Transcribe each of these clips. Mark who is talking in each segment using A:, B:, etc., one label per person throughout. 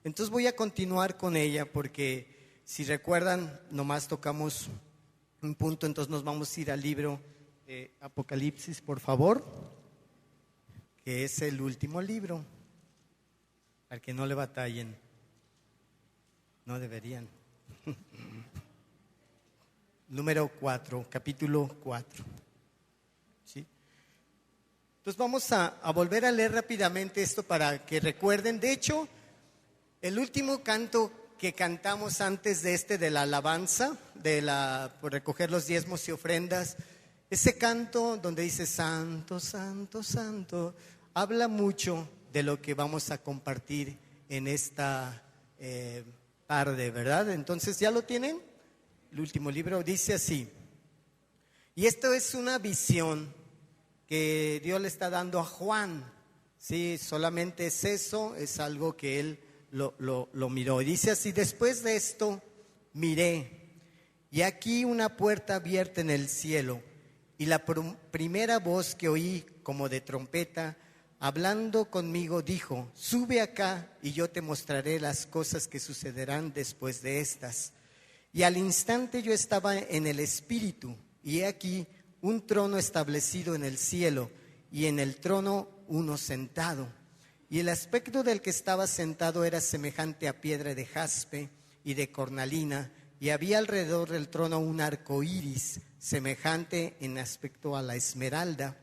A: Entonces voy a continuar con ella porque si recuerdan, nomás tocamos un punto, entonces nos vamos a ir al libro de Apocalipsis, por favor, que es el último libro, al que no le batallen, no deberían. Número 4, capítulo 4. ¿Sí? Entonces vamos a volver a leer rápidamente esto para que recuerden. De hecho, el último canto que cantamos antes de la alabanza, por recoger los diezmos y ofrendas, ese canto donde dice Santo, Santo, Santo, habla mucho de lo que vamos a compartir en esta tarde, ¿verdad? Entonces, ¿ya lo tienen? El último libro dice así. Y esto es una visión que Dios le está dando a Juan. Sí, solamente es eso, es algo que él lo miró. Y dice así: después de esto miré, y aquí una puerta abierta en el cielo, y la primera voz que oí como de trompeta, hablando conmigo, dijo: sube acá y yo te mostraré las cosas que sucederán después de estas. Y al instante yo estaba en el Espíritu, y he aquí un trono establecido en el cielo, y en el trono uno sentado. Y el aspecto del que estaba sentado era semejante a piedra de jaspe y de cornalina, y había alrededor del trono un arco iris, semejante en aspecto a la esmeralda.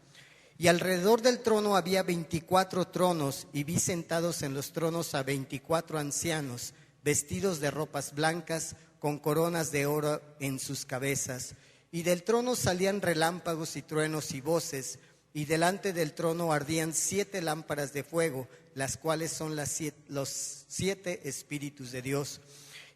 A: Y alrededor del trono había 24 tronos, y vi sentados en los tronos a 24 ancianos, vestidos de ropas blancas, con coronas de oro en sus cabezas. Y del trono salían relámpagos y truenos y voces, y delante del trono ardían 7 lámparas de fuego, las cuales son los 7 espíritus de Dios.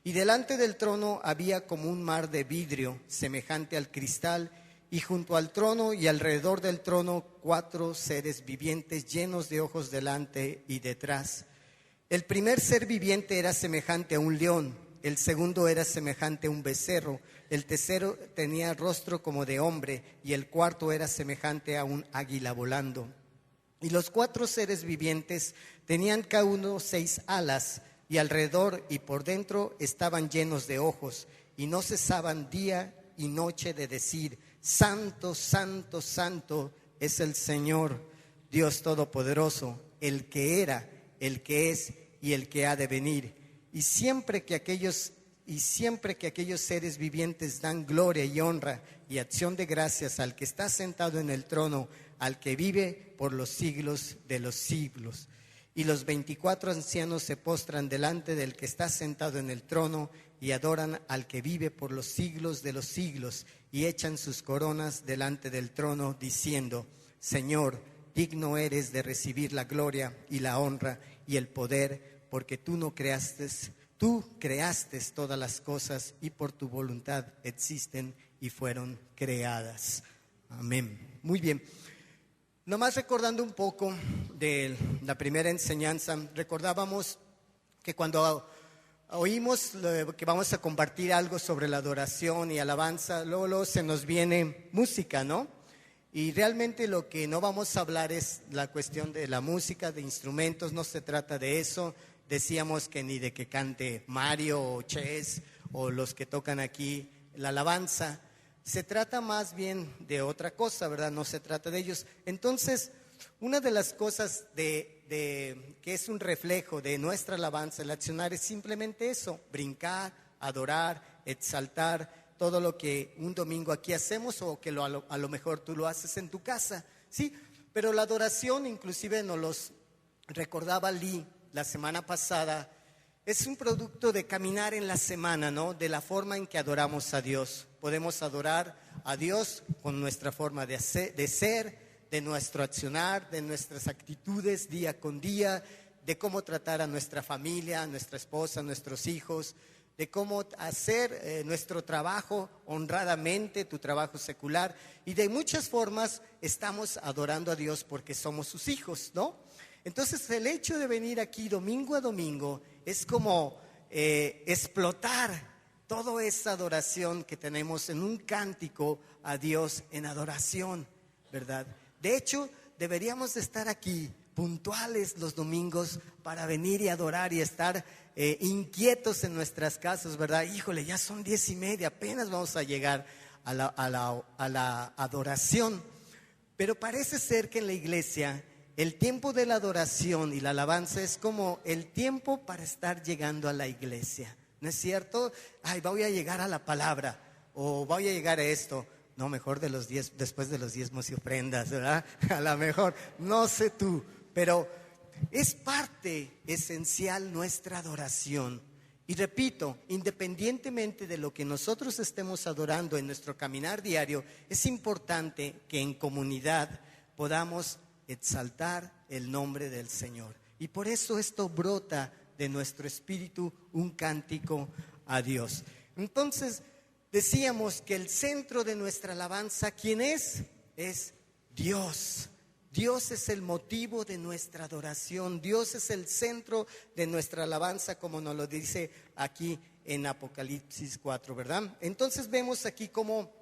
A: Y delante del trono había como un mar de vidrio, semejante al cristal, y junto al trono y alrededor del trono 4 seres vivientes llenos de ojos delante y detrás. El primer ser viviente era semejante a un león, el segundo era semejante a un becerro, el tercero tenía rostro como de hombre, y el cuarto era semejante a un águila volando. Y los 4 seres vivientes tenían cada uno 6 alas, y alrededor y por dentro estaban llenos de ojos, y no cesaban día y noche de decir: Santo, Santo, Santo es el Señor, Dios Todopoderoso, el que era, el que es y el que ha de venir. Y siempre que aquellos seres vivientes dan gloria y honra y acción de gracias al que está sentado en el trono, al que vive por los siglos de los siglos. Y los 24 ancianos se postran delante del que está sentado en el trono y adoran al que vive por los siglos de los siglos, y echan sus coronas delante del trono, diciendo: Señor, digno eres de recibir la gloria y la honra y el poder, porque tú creaste todas las cosas, y por tu voluntad existen y fueron creadas. Amén. Muy bien. Nomás recordando un poco de la primera enseñanza, recordábamos que cuando oímos que vamos a compartir algo sobre la adoración y alabanza, luego se nos viene música, ¿no? Y realmente lo que no vamos a hablar es la cuestión de la música, de instrumentos, no se trata de eso. Decíamos que ni de que cante Mario o Ches o los que tocan aquí la alabanza. Se trata más bien de otra cosa, ¿verdad? No se trata de ellos. Entonces, una de las cosas que es un reflejo de nuestra alabanza, el accionar, es simplemente eso: brincar, adorar, exaltar todo lo que un domingo aquí hacemos, o que a lo mejor tú lo haces en tu casa, ¿sí? Pero la adoración, inclusive nos los recordaba Lee la semana pasada, es un producto de caminar en la semana, ¿no? De la forma en que adoramos a Dios. Podemos adorar a Dios con nuestra forma de ser, de nuestro accionar, de nuestras actitudes día con día, de cómo tratar a nuestra familia, a nuestra esposa, a nuestros hijos, de cómo hacer nuestro trabajo honradamente, tu trabajo secular. Y de muchas formas estamos adorando a Dios porque somos sus hijos, ¿no? Entonces el hecho de venir aquí domingo a domingo es como explotar toda esa adoración que tenemos en un cántico a Dios en adoración, ¿verdad? De hecho, deberíamos de estar aquí puntuales los domingos para venir y adorar y estar inquietos en nuestras casas, ¿verdad? Híjole, ya son 10:30, apenas vamos a llegar a la adoración. Pero parece ser que en la iglesia el tiempo de la adoración y la alabanza es como el tiempo para estar llegando a la iglesia. ¿No es cierto? Ay, voy a llegar a la palabra o voy a llegar a esto. No, mejor después de los diezmos y ofrendas, ¿verdad? A lo mejor, no sé tú, pero es parte esencial nuestra adoración. Y repito, independientemente de lo que nosotros estemos adorando en nuestro caminar diario, es importante que en comunidad podamos exaltar el nombre del Señor. Y por eso esto brota de nuestro espíritu un cántico a Dios. Entonces, decíamos que el centro de nuestra alabanza, ¿quién es? Es Dios. Dios es el motivo de nuestra adoración. Dios es el centro de nuestra alabanza, como nos lo dice aquí en Apocalipsis 4, ¿verdad? Entonces vemos aquí cómo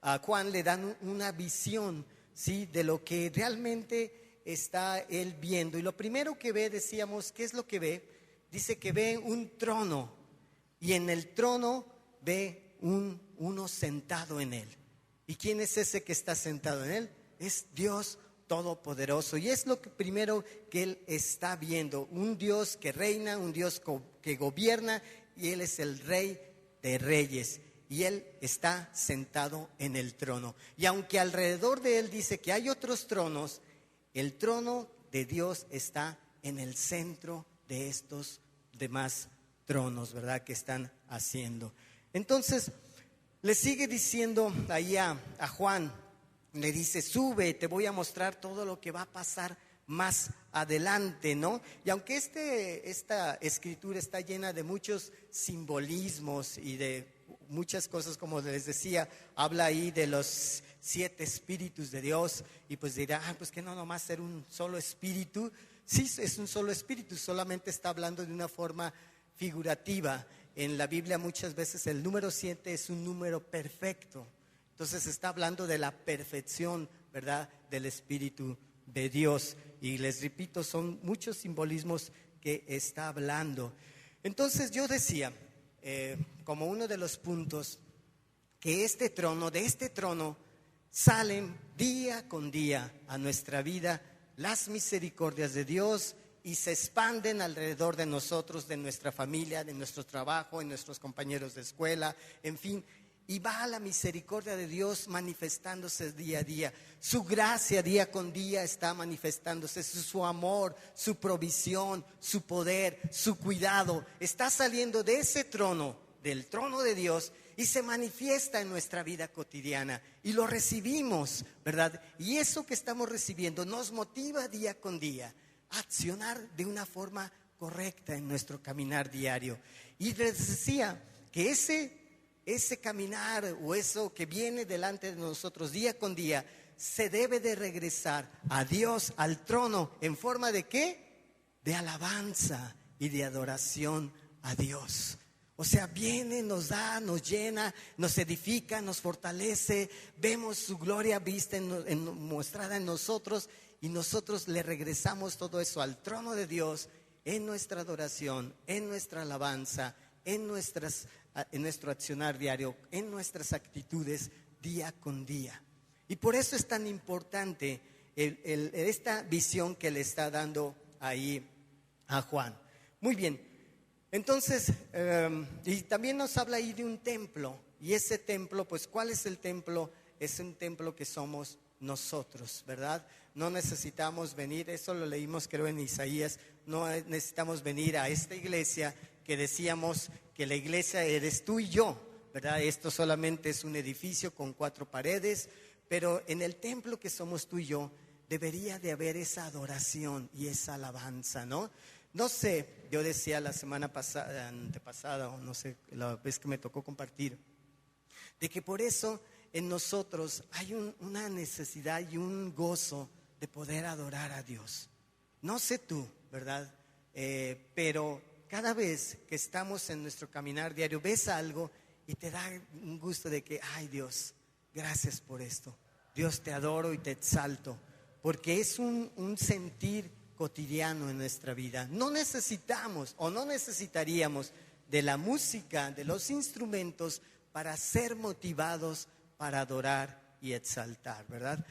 A: a Juan le dan una visión, ¿sí?, de lo que realmente está él viendo. Y lo primero que ve, decíamos, ¿qué es lo que ve? Dice que ve un trono y en el trono ve uno sentado en él. ¿Y quién es ese que está sentado en él? Es Dios Todopoderoso. Y es lo primero que él está viendo. Un Dios que reina, un Dios que gobierna, y él es el Rey de Reyes. Y él está sentado en el trono. Y aunque alrededor de él dice que hay otros tronos, el trono de Dios está en el centro de estos demás tronos, ¿verdad?, que están haciendo. Entonces, le sigue diciendo ahí a Juan, le dice, sube, te voy a mostrar todo lo que va a pasar más adelante, ¿no? Y aunque esta escritura está llena de muchos simbolismos y de muchas cosas, como les decía, habla ahí de los 7 espíritus de Dios, y pues dirá, pues que no nomás ser un solo espíritu. Sí, es un solo espíritu, solamente está hablando de una forma figurativa. En la Biblia muchas veces el número 7 es un número perfecto. Entonces está hablando de la perfección, ¿verdad?, del Espíritu de Dios. Y les repito, son muchos simbolismos que está hablando. Entonces yo decía, como uno de los puntos, que de este trono salen día con día a nuestra vida las misericordias de Dios, y se expanden alrededor de nosotros, de nuestra familia, de nuestro trabajo, en nuestros compañeros de escuela, en fin. Y va la misericordia de Dios manifestándose día a día. Su gracia día con día está manifestándose. Su amor, su provisión, su poder, su cuidado está saliendo de ese trono, del trono de Dios, y se manifiesta en nuestra vida cotidiana. Y lo recibimos, ¿verdad? Y eso que estamos recibiendo nos motiva día con día a accionar de una forma correcta en nuestro caminar diario. Y les decía que ese caminar, o eso que viene delante de nosotros día con día, se debe de regresar a Dios, al trono, en forma de ¿qué? De alabanza y de adoración a Dios. O sea, viene, nos da, nos llena, nos edifica, nos fortalece, vemos su gloria vista mostrada en nosotros, y nosotros le regresamos todo eso al trono de Dios en nuestra adoración, en nuestra alabanza, en nuestro accionar diario, en nuestras actitudes día con día. Y por eso es tan importante esta visión que le está dando ahí a Juan. Muy bien, entonces, y también nos habla ahí de un templo. Y ese templo, pues, ¿cuál es el templo? Es un templo que somos nosotros, ¿verdad? No necesitamos venir, eso lo leímos creo en Isaías, no necesitamos venir a esta iglesia que decíamos que la iglesia eres tú y yo, ¿verdad? Esto solamente es un edificio con 4 paredes, pero en el templo que somos tú y yo debería de haber esa adoración y esa alabanza, ¿no? No sé, yo decía la semana pasada, antepasada, o no sé, la vez que me tocó compartir, de que por eso en nosotros hay una necesidad y un gozo de poder adorar a Dios. No sé tú, ¿verdad? Pero cada vez que estamos en nuestro caminar diario, ves algo y te da un gusto de que, ay Dios, gracias por esto. Dios, te adoro y te exalto. porque es un sentir cotidiano en nuestra vida. No necesitamos o no necesitaríamos de la música, de los instrumentos para ser motivados para adorar y exaltar, ¿verdad?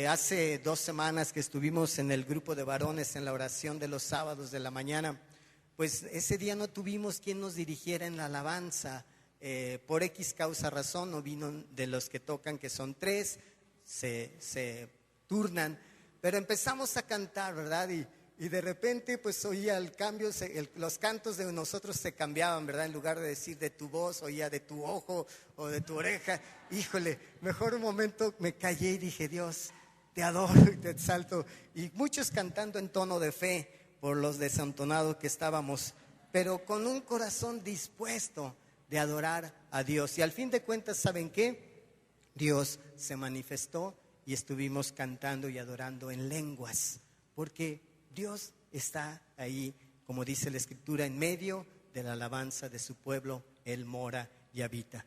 A: Hace 2 semanas que estuvimos en el grupo de varones en la oración de los sábados de la mañana, pues ese día no tuvimos quien nos dirigiera en la alabanza. Por X causa razón no vino de los que tocan, que son 3, se turnan, pero empezamos a cantar, ¿verdad? Y de repente pues oía el cambio, los cantos de nosotros se cambiaban, ¿verdad? En lugar de decir de tu voz, oía de tu ojo o de tu oreja. Híjole, mejor un momento me callé y dije, Dios, te adoro y te exalto. Y muchos cantando en tono de fe por los desentonados que estábamos, pero con un corazón dispuesto de adorar a Dios. Y al fin de cuentas, ¿saben qué? Dios se manifestó y estuvimos cantando y adorando en lenguas, porque Dios está ahí, como dice la Escritura, en medio de la alabanza de su pueblo. Él mora y habita.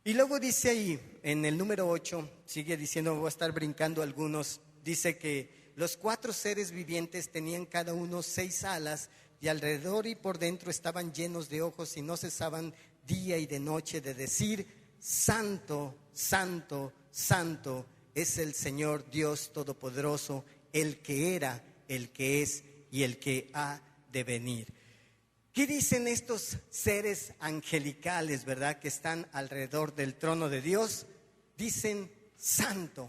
A: Y luego dice ahí, en el número 8, sigue diciendo, voy a estar brincando algunos, dice que los 4 seres vivientes tenían cada uno 6 alas, y alrededor y por dentro estaban llenos de ojos, y no cesaban día y de noche de decir, Santo, Santo, Santo es el Señor Dios Todopoderoso, el que era, el que es y el que ha de venir. ¿Qué dicen estos seres angelicales, verdad, que están alrededor del trono de Dios? Dicen, Santo,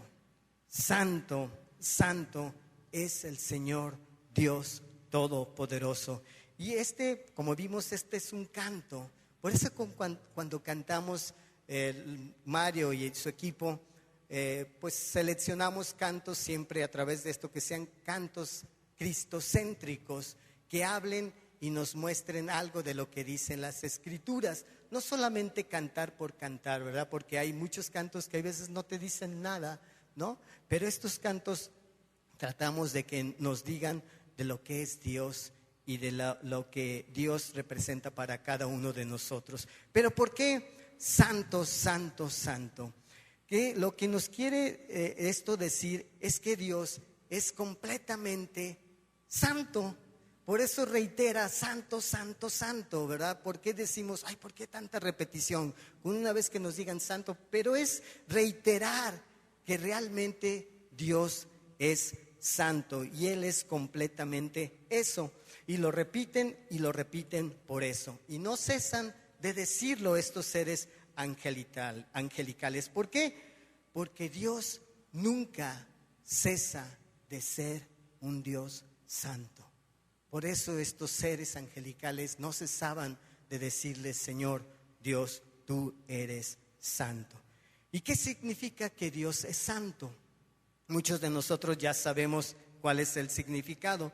A: Santo, Santo es el Señor Dios Todopoderoso. Y como vimos, este es un canto. Por eso cuando cantamos, Mario y su equipo, pues seleccionamos cantos siempre a través de esto, que sean cantos cristocéntricos, que hablen y nos muestren algo de lo que dicen las Escrituras. No solamente cantar por cantar, ¿verdad? Porque hay muchos cantos que a veces no te dicen nada, ¿no? Pero estos cantos tratamos de que nos digan de lo que es Dios y de lo que Dios representa para cada uno de nosotros. Pero ¿por qué Santo, Santo, Santo? Que lo que nos quiere esto decir es que Dios es completamente santo. Por eso reitera, Santo, Santo, Santo, ¿verdad? ¿Por qué decimos, ay, por qué tanta repetición? Una vez que nos digan santo, pero es reiterar que realmente Dios es santo y Él es completamente eso. Y lo repiten por eso. Y no cesan de decirlo estos seres angelicales. ¿Por qué? Porque Dios nunca cesa de ser un Dios santo. Por eso estos seres angelicales no cesaban de decirle, Señor Dios, tú eres santo. ¿Y qué significa que Dios es santo? Muchos de nosotros ya sabemos cuál es el significado,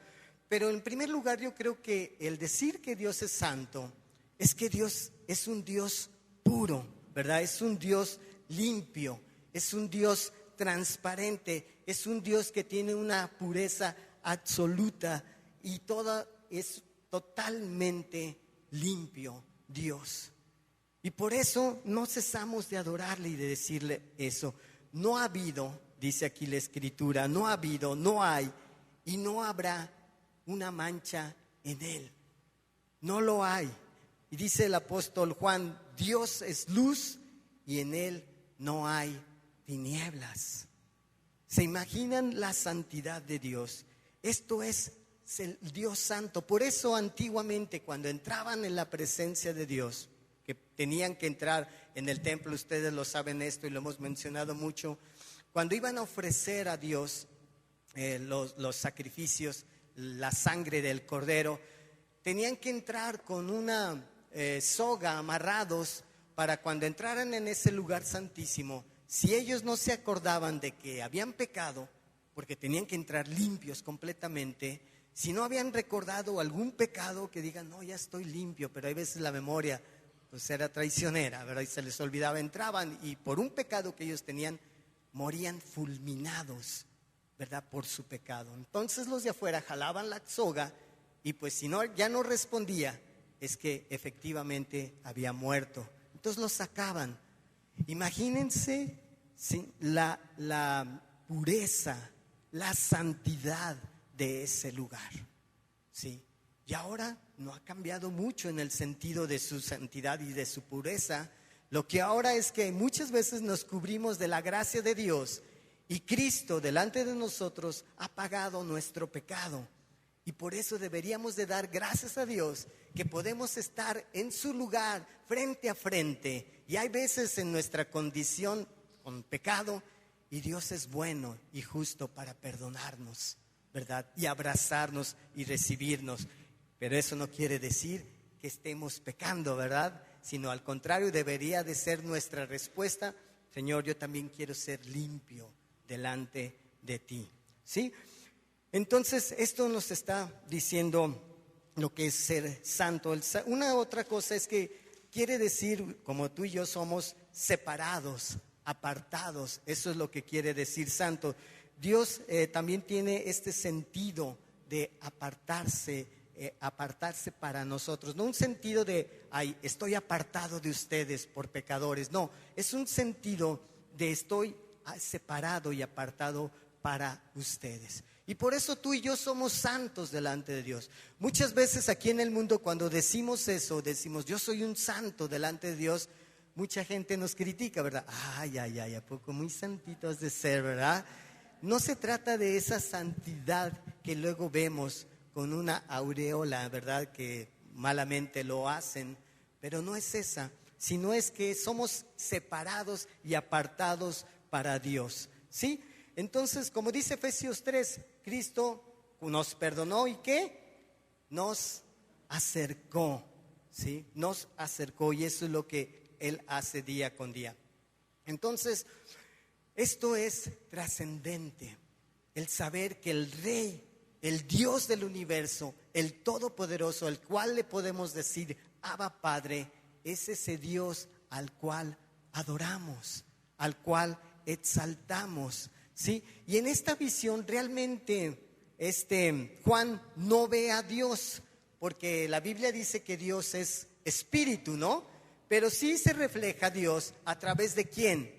A: pero en primer lugar yo creo que el decir que Dios es santo es que Dios es un Dios puro, ¿verdad? Es un Dios limpio, es un Dios transparente, es un Dios que tiene una pureza absoluta y todo es totalmente limpio, Dios. Y por eso no cesamos de adorarle y de decirle eso. No ha habido, dice aquí la Escritura, no ha habido, no hay y no habrá una mancha en Él. No lo hay. Y dice el apóstol Juan, Dios es luz y en Él no hay tinieblas. ¿Se imaginan la santidad de Dios? Esto es el Dios santo. Por eso antiguamente cuando entraban en la presencia de Dios, que tenían que entrar en el templo, ustedes lo saben esto y lo hemos mencionado mucho, cuando iban a ofrecer a Dios los sacrificios, la sangre del cordero, tenían que entrar con una soga amarrados para cuando entraran en ese lugar santísimo, si ellos no se acordaban de que habían pecado, porque tenían que entrar limpios completamente, si no habían recordado algún pecado, que digan, no, ya estoy limpio, pero hay veces la memoria pues era traicionera, ¿verdad? Y se les olvidaba, entraban y por un pecado que ellos tenían, morían fulminados, ¿verdad? Por su pecado. Entonces los de afuera jalaban la soga y pues si no, ya no respondía, es que efectivamente había muerto. Entonces los sacaban. Imagínense, ¿sí?, la pureza, la santidad de ese lugar. ¿Sí? Y ahora no ha cambiado mucho en el sentido de su santidad y de su pureza. Lo que ahora es que muchas veces nos cubrimos de la gracia de Dios y Cristo delante de nosotros ha pagado nuestro pecado. Y por eso deberíamos de dar gracias a Dios que podemos estar en su lugar frente a frente. Y hay veces en nuestra condición con pecado y Dios es bueno y justo para perdonarnos, ¿verdad? Y abrazarnos y recibirnos. Pero eso no quiere decir que estemos pecando, ¿verdad? Sino al contrario, debería de ser nuestra respuesta: Señor, yo también quiero ser limpio delante de ti, ¿sí? Entonces, esto nos está diciendo lo que es ser santo. Una otra cosa es que quiere decir, como tú y yo somos separados, apartados, eso es lo que quiere decir santo. Dios también tiene este sentido de apartarse para nosotros, no un sentido de, ay, estoy apartado de ustedes por pecadores, no, es un sentido de estoy separado y apartado para ustedes. Y por eso tú y yo somos santos delante de Dios. Muchas veces aquí en el mundo cuando decimos eso, decimos yo soy un santo delante de Dios, mucha gente nos critica, ¿verdad? Ay, ¿a poco muy santitos de ser, verdad? No se trata de esa santidad que luego vemos con una aureola, ¿verdad? Que malamente lo hacen, pero no es esa, sino es que somos separados y apartados para Dios, ¿sí? Entonces, como dice Efesios 3, Cristo nos perdonó y ¿qué? Nos acercó, ¿sí? Nos acercó y eso es lo que Él hace día con día. Entonces, esto es trascendente, el saber que el Rey, el Dios del universo, el Todopoderoso, al cual le podemos decir Abba Padre, es ese Dios al cual adoramos, al cual exaltamos, ¿sí? Y en esta visión realmente Juan no ve a Dios, porque la Biblia dice que Dios es espíritu, ¿no? Pero sí se refleja Dios a través de ¿quién?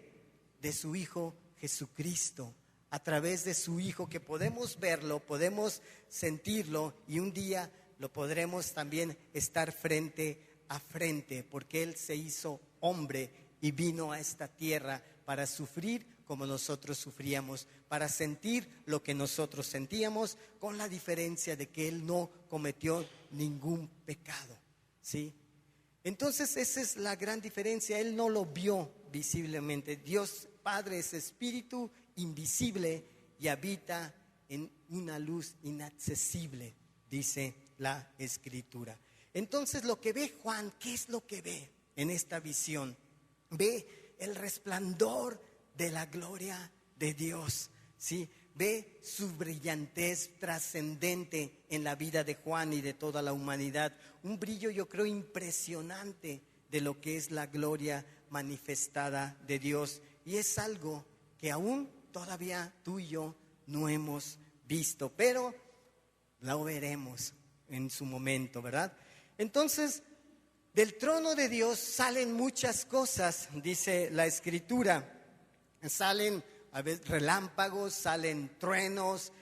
A: De su Hijo Jesucristo, a través de su Hijo, que podemos verlo, podemos sentirlo y un día lo podremos también estar frente a frente, porque Él se hizo hombre y vino a esta tierra para sufrir como nosotros sufríamos, para sentir lo que nosotros sentíamos, con la diferencia de que Él no cometió ningún pecado, ¿sí? Entonces esa es la gran diferencia. Él no lo vio visiblemente. Dios Padre es espíritu invisible y habita en una luz inaccesible, dice la Escritura. Entonces lo que ve Juan, ¿qué es lo que ve en esta visión? Ve el resplandor de la gloria de Dios, ¿sí? Ve su brillantez trascendente en la vida de Juan y de toda la humanidad. Un brillo, yo creo, impresionante de lo que es la gloria manifestada de Dios. Y es algo que aún todavía tú y yo no hemos visto, pero lo veremos en su momento, ¿verdad? Entonces, del trono de Dios salen muchas cosas, dice la Escritura. Salen a veces relámpagos, salen truenos,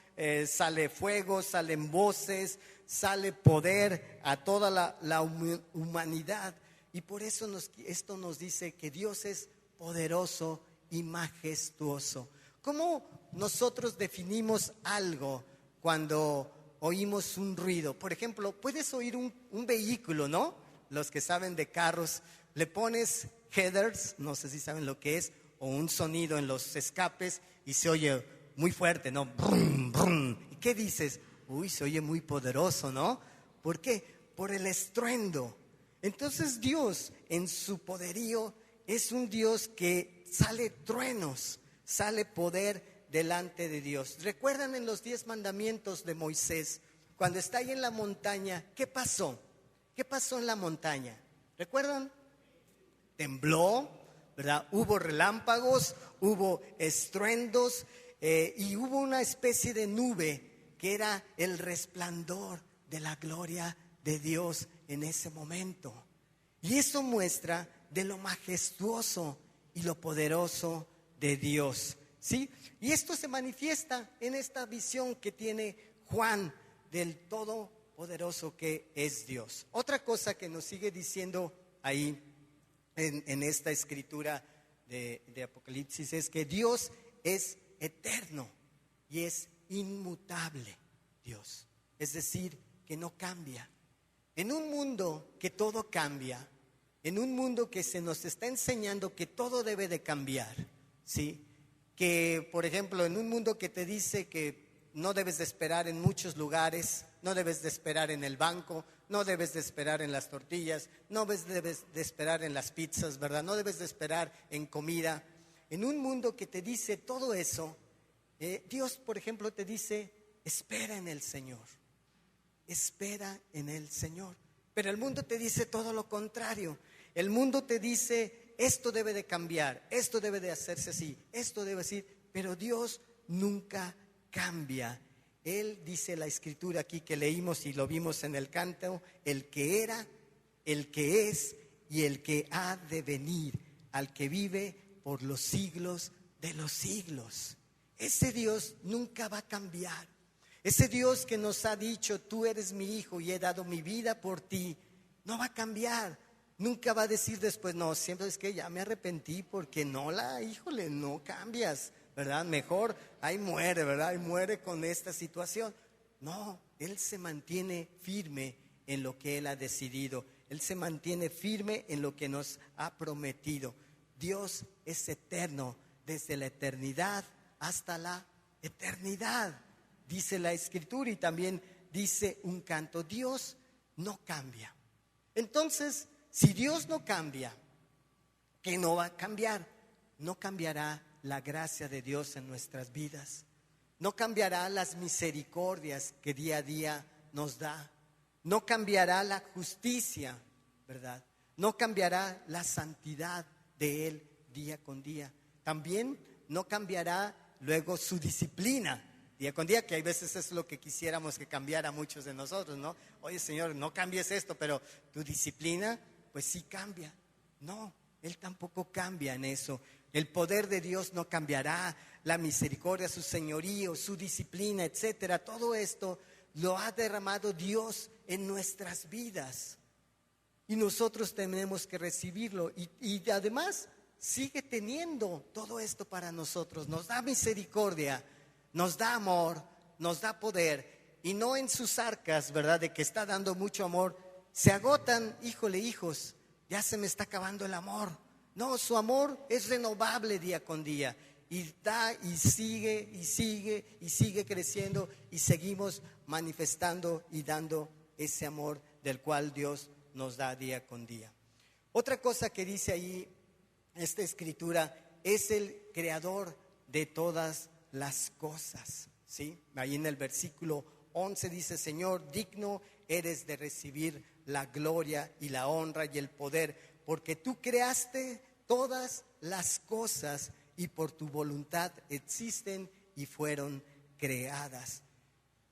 A: sale fuego, salen voces, sale poder a toda la humanidad. Y por eso esto nos dice que Dios es poderoso y majestuoso. ¿Cómo nosotros definimos algo cuando oímos un ruido? Por ejemplo, puedes oír un vehículo, ¿no? Los que saben de carros, le pones headers, no sé si saben lo que es, o un sonido en los escapes y se oye muy fuerte, ¿no? Brum, brum. ¿Y qué dices? Uy, se oye muy poderoso, ¿no? ¿Por qué? Por el estruendo. Entonces Dios en su poderío es un Dios que sale truenos, sale poder delante de Dios. ¿Recuerdan en los 10 mandamientos de Moisés? Cuando está ahí en la montaña, ¿qué pasó? ¿Qué pasó en la montaña? ¿Recuerdan? Tembló, ¿verdad? Hubo relámpagos, hubo estruendos y hubo una especie de nube que era el resplandor de la gloria de Dios en ese momento. Y eso muestra de lo majestuoso y lo poderoso de Dios, ¿sí? Y esto se manifiesta en esta visión que tiene Juan del Todopoderoso que es Dios. Otra cosa que nos sigue diciendo ahí en esta escritura de Apocalipsis es que Dios es eterno y es inmutable Dios. Es decir, que no cambia. En un mundo que todo cambia, en un mundo que se nos está enseñando que todo debe de cambiar, ¿sí? Que, por ejemplo, en un mundo que te dice que no debes de esperar en muchos lugares, no debes de esperar en el banco, no debes de esperar en las tortillas, no debes de esperar en las pizzas, ¿verdad? No debes de esperar en comida. En un mundo que te dice todo eso, Dios, por ejemplo, te dice, espera en el Señor, espera en el Señor. Pero el mundo te dice todo lo contrario. El mundo te dice, esto debe de cambiar, esto debe de hacerse así, esto debe decir, pero Dios nunca cambia. Él dice la escritura aquí que leímos y lo vimos en el canto, el que era, el que es y el que ha de venir, al que vive por los siglos de los siglos. Ese Dios nunca va a cambiar. Ese Dios que nos ha dicho, tú eres mi hijo y he dado mi vida por ti, no va a cambiar. Nunca va a decir después, no, siempre es que ya me arrepentí porque no no cambias, ¿verdad? Mejor ahí muere, ¿verdad? Ahí muere con esta situación. No, Él se mantiene firme en lo que Él ha decidido. Él se mantiene firme en lo que nos ha prometido. Dios es eterno, desde la eternidad hasta la eternidad. Dice la escritura y también dice un canto, Dios no cambia. Entonces, si Dios no cambia, ¿qué no va a cambiar? No cambiará la gracia de Dios en nuestras vidas. No cambiará las misericordias que día a día nos da. No cambiará la justicia, ¿verdad? No cambiará la santidad de Él día con día. También no cambiará luego su disciplina día con día, que hay veces es lo que quisiéramos que cambiara muchos de nosotros, ¿no? Oye, Señor, no cambies esto, pero tu disciplina, pues sí cambia. No, Él tampoco cambia en eso. El poder de Dios no cambiará, la misericordia, su señorío, su disciplina, etcétera. Todo esto lo ha derramado Dios en nuestras vidas y nosotros tenemos que recibirlo y además sigue teniendo todo esto para nosotros. Nos da misericordia, nos da amor, nos da poder y no en sus arcas, ¿verdad? De que está dando mucho amor, se agotan, híjole, hijos, ya se me está acabando el amor. No, su amor es renovable día con día y da y sigue y sigue y sigue creciendo y seguimos manifestando y dando ese amor del cual Dios nos da día con día. Otra cosa que dice ahí esta escritura, es el creador de todas las cosas, ¿sí? Ahí en el versículo 11 dice, Señor, digno eres de recibir la gloria y la honra y el poder, porque tú creaste todas las cosas y por tu voluntad existen y fueron creadas.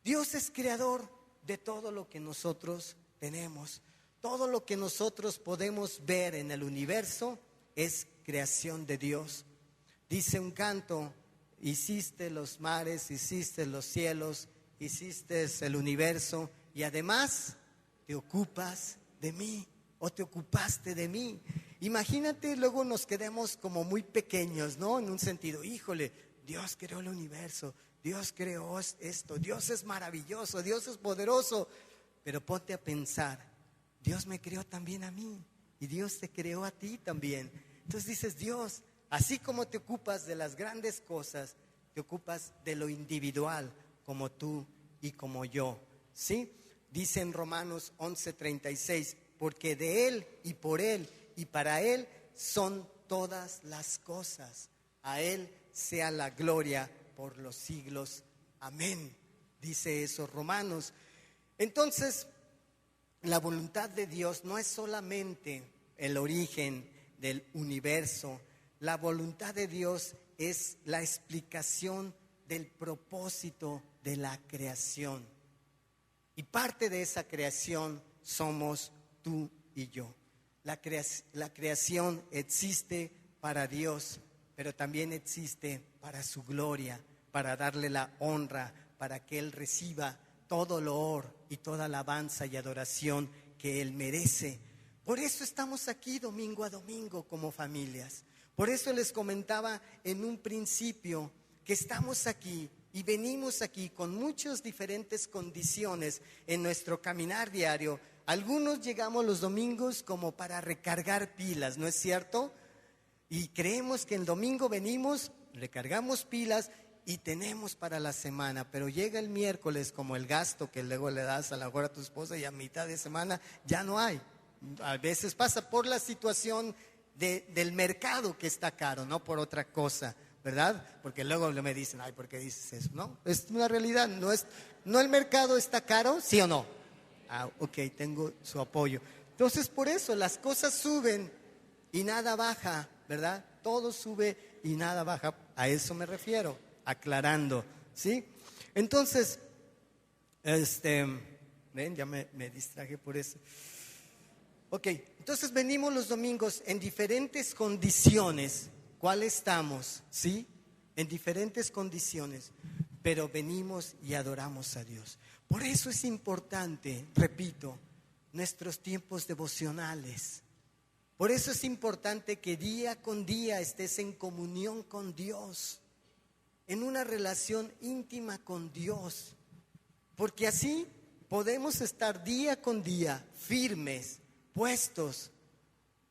A: Dios es creador de todo lo que nosotros tenemos. Todo lo que nosotros podemos ver en el universo es creación de Dios. Dice un canto, hiciste los mares, hiciste los cielos, hiciste el universo y además te ocupas de mí o te ocupaste de mí. Imagínate, luego nos quedemos como muy pequeños, ¿no? En un sentido, híjole, Dios creó el universo, Dios creó esto, Dios es maravilloso, Dios es poderoso, pero ponte a pensar, Dios me creó también a mí y Dios te creó a ti también. Entonces dices, Dios, así como te ocupas de las grandes cosas, te ocupas de lo individual, como tú y como yo, ¿sí? Dice en Romanos 11:36, porque de Él y por Él y para Él son todas las cosas. A Él sea la gloria por los siglos. Amén. Dice eso Romanos. Entonces, la voluntad de Dios no es solamente el origen del universo. La voluntad de Dios es la explicación del propósito de la creación. Y parte de esa creación somos tú y yo. La creación existe para Dios, pero también existe para su gloria, para darle la honra, para que Él reciba todo loor y toda alabanza y adoración que Él merece. Por eso estamos aquí domingo a domingo como familias. Por eso les comentaba en un principio que estamos aquí y venimos aquí con muchas diferentes condiciones en nuestro caminar diario. Algunos llegamos los domingos como para recargar pilas, ¿no es cierto? Y creemos que el domingo venimos, recargamos pilas y tenemos para la semana, pero llega el miércoles como el gasto que luego le das a la hora a tu esposa y a mitad de semana ya no hay. A veces pasa por la situación del mercado que está caro, no por otra cosa, ¿verdad? Porque luego me dicen, ay, ¿por qué dices eso? No, es una realidad, no el mercado está caro, ¿sí o no? Ah, ok, tengo su apoyo. Entonces por eso las cosas suben y nada baja, ¿verdad? Todo sube y nada baja, a eso me refiero, aclarando, ¿sí? Entonces, ven, ya me distraje por eso. Ok, entonces venimos los domingos en diferentes condiciones. ¿Cuál estamos? ¿Sí? En diferentes condiciones, pero venimos y adoramos a Dios. Por eso es importante, repito, nuestros tiempos devocionales. Por eso es importante que día con día estés en comunión con Dios, en una relación íntima con Dios, porque así podemos estar día con día firmes, puestos,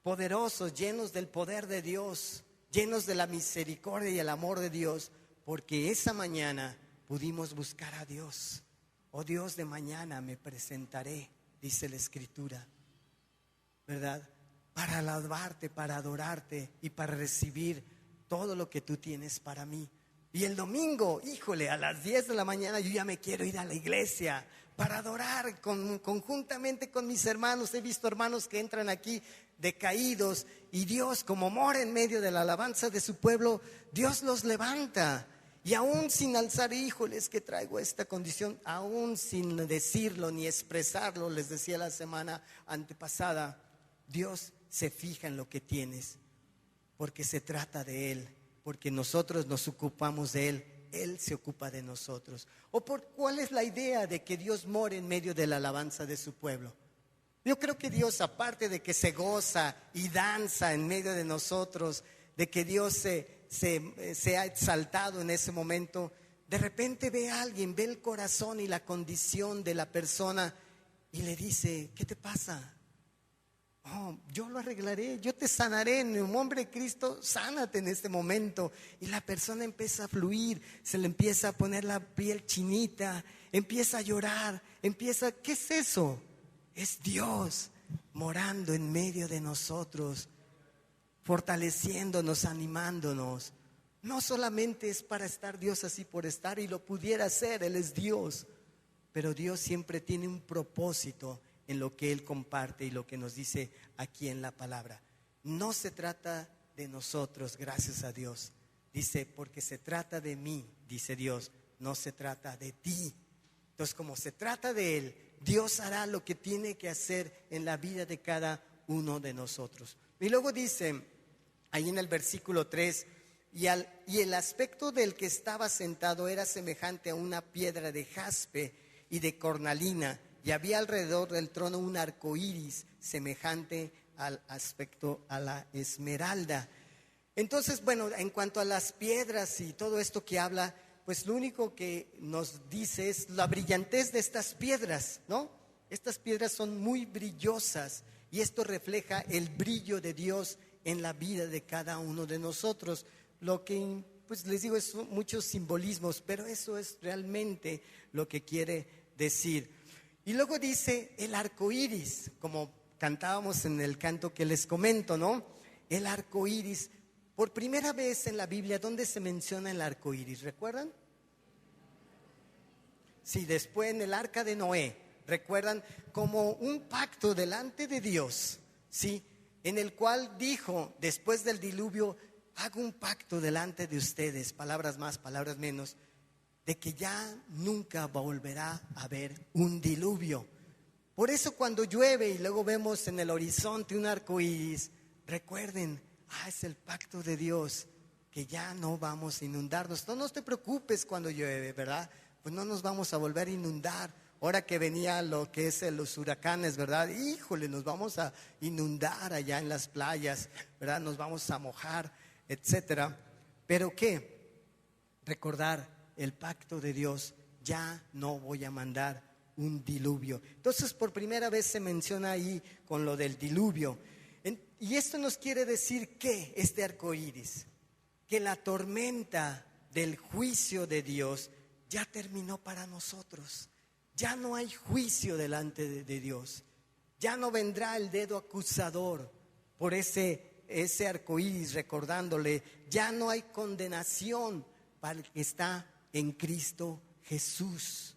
A: poderosos, llenos del poder de Dios, llenos de la misericordia y el amor de Dios, porque esa mañana pudimos buscar a Dios. Oh Dios, de mañana me presentaré, dice la Escritura, ¿verdad? Para alabarte, para adorarte y para recibir todo lo que tú tienes para mí. Y el domingo, híjole, a las 10 de la mañana yo ya me quiero ir a la iglesia para adorar conjuntamente con mis hermanos. He visto hermanos que entran aquí decaídos y Dios, como mora en medio de la alabanza de su pueblo, Dios los levanta. Y aún sin alzar, híjoles, que traigo esta condición, aún sin decirlo ni expresarlo, les decía la semana antepasada, Dios se fija en lo que tienes, porque se trata de Él, porque nosotros nos ocupamos de Él, Él se ocupa de nosotros. ¿Cuál es la idea de que Dios more en medio de la alabanza de su pueblo? Yo creo que Dios, aparte de que se goza y danza en medio de nosotros, de que Dios se ha exaltado en ese momento, de repente ve a alguien, ve el corazón y la condición de la persona y le dice, ¿qué te pasa? Oh, yo lo arreglaré, yo te sanaré, en el nombre de Cristo, sánate en este momento. Y la persona empieza a fluir, se le empieza a poner la piel chinita, empieza a llorar, ¿qué es eso? Es Dios morando en medio de nosotros, fortaleciéndonos, animándonos. No solamente es para estar Dios así por estar, y lo pudiera hacer, Él es Dios, pero Dios siempre tiene un propósito en lo que Él comparte y lo que nos dice aquí en la palabra. No se trata de nosotros, gracias a Dios. Dice, porque se trata de mí, dice Dios, no se trata de ti. Entonces, como se trata de Él, Dios hará lo que tiene que hacer en la vida de cada uno de nosotros. Y luego dice, ahí en el versículo 3, y el aspecto del que estaba sentado era semejante a una piedra de jaspe y de cornalina, y había alrededor del trono un arco iris semejante al aspecto a la esmeralda. Entonces, bueno, en cuanto a las piedras y todo esto que habla, pues lo único que nos dice es la brillantez de estas piedras, ¿no? Estas piedras son muy brillosas y esto refleja el brillo de Dios en la vida de cada uno de nosotros. Lo que, pues les digo, es muchos simbolismos, pero eso es realmente lo que quiere decir. Y luego dice el arco iris, como cantábamos en el canto que les comento, ¿no? El arco iris. Por primera vez en la Biblia, ¿dónde se menciona el arco iris? ¿Recuerdan? Sí, después en el arca de Noé. ¿Recuerdan? Como un pacto delante de Dios, ¿sí? En el cual dijo, después del diluvio, hago un pacto delante de ustedes, palabras más, palabras menos, de que ya nunca volverá a haber un diluvio. Por eso cuando llueve y luego vemos en el horizonte un arco iris, recuerden, es el pacto de Dios que ya no vamos a inundarnos. No te preocupes cuando llueve, ¿verdad? Pues no nos vamos a volver a inundar. Ahora que venía lo que es los huracanes, ¿verdad? Híjole, nos vamos a inundar allá en las playas, ¿verdad? Nos vamos a mojar, etcétera. Pero ¿qué? Recordar el pacto de Dios, ya no voy a mandar un diluvio. Entonces, por primera vez se menciona ahí con lo del diluvio. Y esto nos quiere decir que este arco iris, que la tormenta del juicio de Dios ya terminó para nosotros. Ya no hay juicio delante de Dios. Ya no vendrá el dedo acusador por ese arco iris recordándole. Ya no hay condenación para el que está en Cristo Jesús.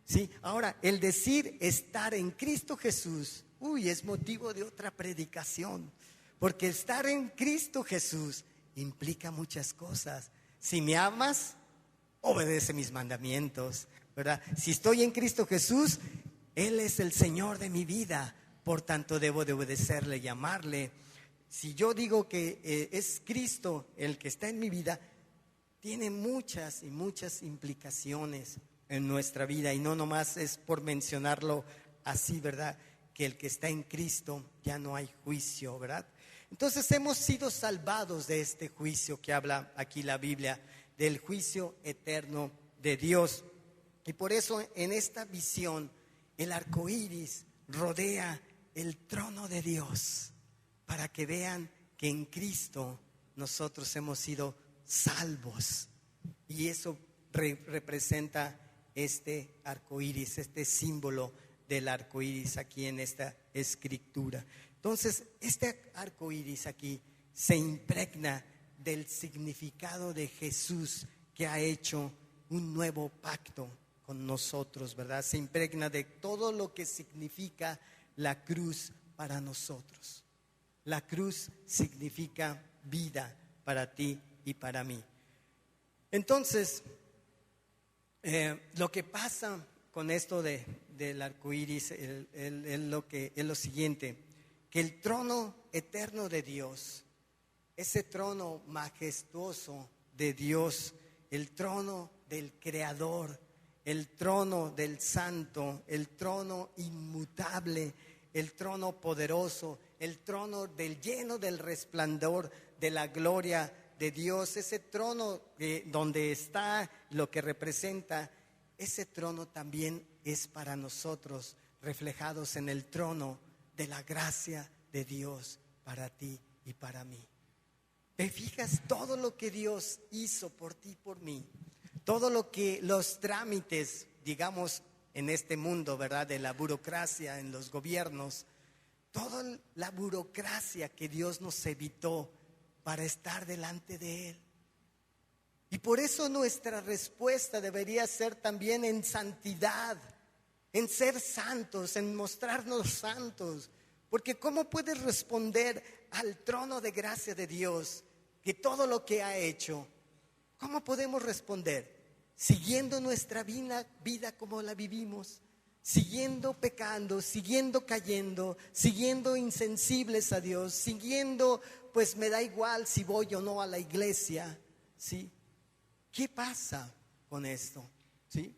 A: ¿Sí? Ahora, el decir estar en Cristo Jesús, es motivo de otra predicación. Porque estar en Cristo Jesús implica muchas cosas. Si me amas, obedece mis mandamientos, ¿verdad? Si estoy en Cristo Jesús, Él es el Señor de mi vida, por tanto debo de obedecerle y amarle. Si yo digo que es Cristo el que está en mi vida, tiene muchas y muchas implicaciones en nuestra vida, y no nomás es por mencionarlo así, ¿verdad? Que el que está en Cristo ya no hay juicio, ¿verdad? Entonces hemos sido salvados de este juicio que habla aquí la Biblia, del juicio eterno de Dios. Y por eso en esta visión el arco iris rodea el trono de Dios, para que vean que en Cristo nosotros hemos sido salvos. Y eso representa este arco iris, este símbolo del arco iris aquí en esta escritura. Entonces, este arco iris aquí se impregna del significado de Jesús, que ha hecho un nuevo pacto con nosotros, ¿verdad? Se impregna de todo lo que significa la cruz para nosotros. La cruz significa vida para ti y para mí. Entonces, lo que pasa con esto del arco iris es lo siguiente: que el trono eterno de Dios, ese trono majestuoso de Dios, el trono del Creador, el trono del Santo, el trono inmutable, el trono poderoso, el trono lleno del resplandor de la gloria de Dios, ese trono donde está lo que representa, ese trono también es para nosotros, reflejados en el trono de la gracia de Dios para ti y para mí. ¿Te fijas todo lo que Dios hizo por ti y por mí? Todo lo que los trámites, digamos, en este mundo, ¿verdad? De la burocracia en los gobiernos, toda la burocracia que Dios nos evitó para estar delante de Él. Y por eso nuestra respuesta debería ser también en santidad, en ser santos, en mostrarnos santos. Porque ¿cómo puedes responder al trono de gracia de Dios, que todo lo que ha hecho? ¿Cómo podemos responder? Siguiendo nuestra vida como la vivimos, siguiendo pecando, siguiendo cayendo, siguiendo insensibles a Dios, siguiendo, pues me da igual si voy o no a la iglesia, ¿sí? ¿Qué pasa con esto? ¿Sí?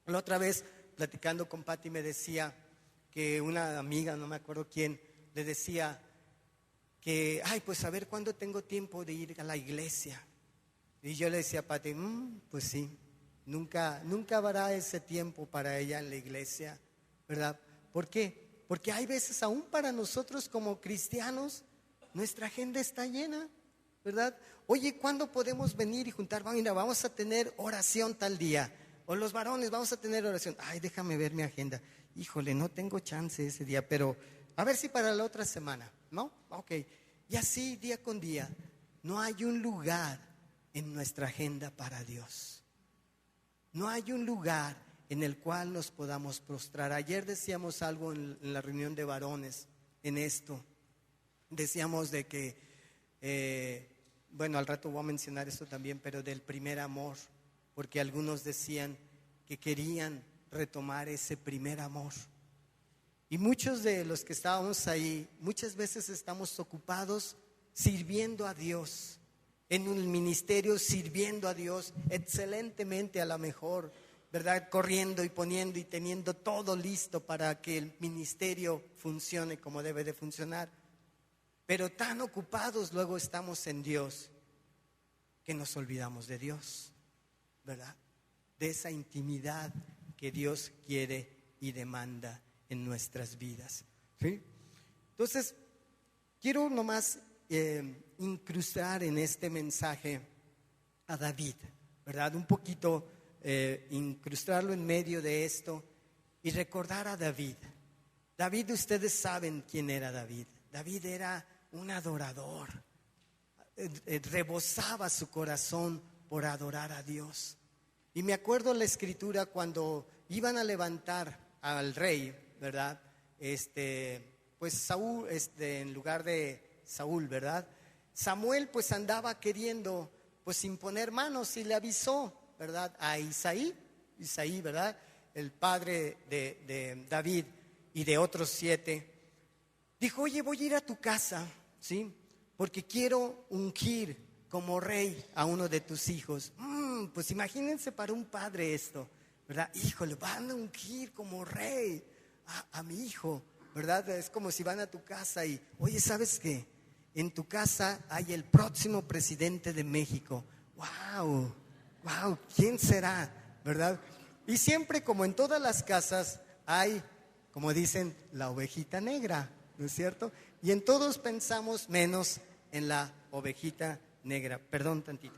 A: La otra vez, platicando con Pati, me decía que una amiga, no me acuerdo quién, le decía que, pues a ver cuándo tengo tiempo de ir a la iglesia. Y yo le decía a Pati, pues sí, nunca habrá ese tiempo para ella en la iglesia, ¿verdad? ¿Por qué? Porque hay veces, aún para nosotros como cristianos, nuestra agenda está llena, ¿verdad? Oye, ¿cuándo podemos venir y juntar? Mira, vamos a tener oración tal día. O los varones, vamos a tener oración. Déjame ver mi agenda. Híjole, no tengo chance ese día, pero a ver si para la otra semana, ¿no? Ok. Y así, día con día, no hay un lugar en nuestra agenda para Dios. No hay un lugar en el cual nos podamos prostrar. Ayer decíamos algo en la reunión de varones en esto. Decíamos de que, al rato voy a mencionar esto también, pero del primer amor, porque algunos decían que querían retomar ese primer amor. Y muchos de los que estábamos ahí, muchas veces estamos ocupados sirviendo a Dios, en un ministerio sirviendo a Dios excelentemente, a lo mejor, ¿verdad? Corriendo y poniendo y teniendo todo listo para que el ministerio funcione como debe de funcionar. Pero tan ocupados luego estamos en Dios que nos olvidamos de Dios, ¿verdad? De esa intimidad que Dios quiere y demanda en nuestras vidas, ¿sí? Entonces, quiero nomás incrustar en este mensaje a David, ¿verdad? Un poquito incrustarlo en medio de esto y recordar a David. David, ustedes saben quién era David. David era un adorador. Rebosaba su corazón por adorar a Dios. Y me acuerdo la escritura cuando iban a levantar al rey, ¿verdad? Pues Saúl, en lugar de Saúl, ¿verdad? Samuel pues andaba queriendo pues imponer manos y le avisó, ¿verdad? A Isaí, ¿verdad? El padre de David y de otros 7. Dijo, oye, voy a ir a tu casa, ¿sí? Porque quiero ungir como rey a uno de tus hijos. Pues imagínense para un padre esto, ¿verdad? Híjole, van a ungir como rey a mi hijo, ¿verdad? Es como si van a tu casa y, oye, ¿sabes qué? En tu casa hay el próximo presidente de México. ¡Wow! ¡Wow! ¿Quién será? ¿Verdad? Y siempre, como en todas las casas, hay, como dicen, la ovejita negra, ¿no es cierto? Y en todos pensamos menos en la ovejita negra. Perdón tantito.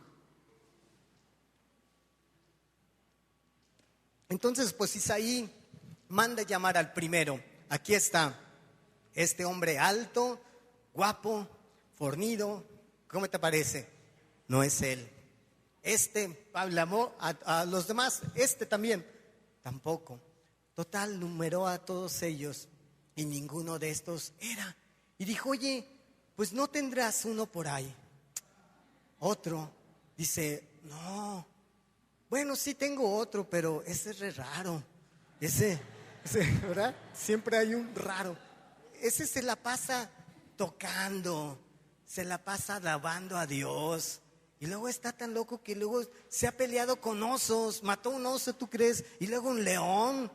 A: Entonces, pues Isaí manda llamar al primero. Aquí está, este hombre alto, guapo, fornido. ¿Cómo te parece? No es él. Hablamos a los demás, también, tampoco. Total, numeró a todos ellos y ninguno de estos era. Y dijo, oye, pues no tendrás uno por ahí. Otro dice, no, bueno, sí tengo otro, pero ese es re raro. Ese, ¿verdad? Siempre hay un raro. Ese se la pasa tocando, se la pasa alabando a Dios. Y luego está tan loco que luego se ha peleado con osos, mató un oso, ¿tú crees? Y luego un león.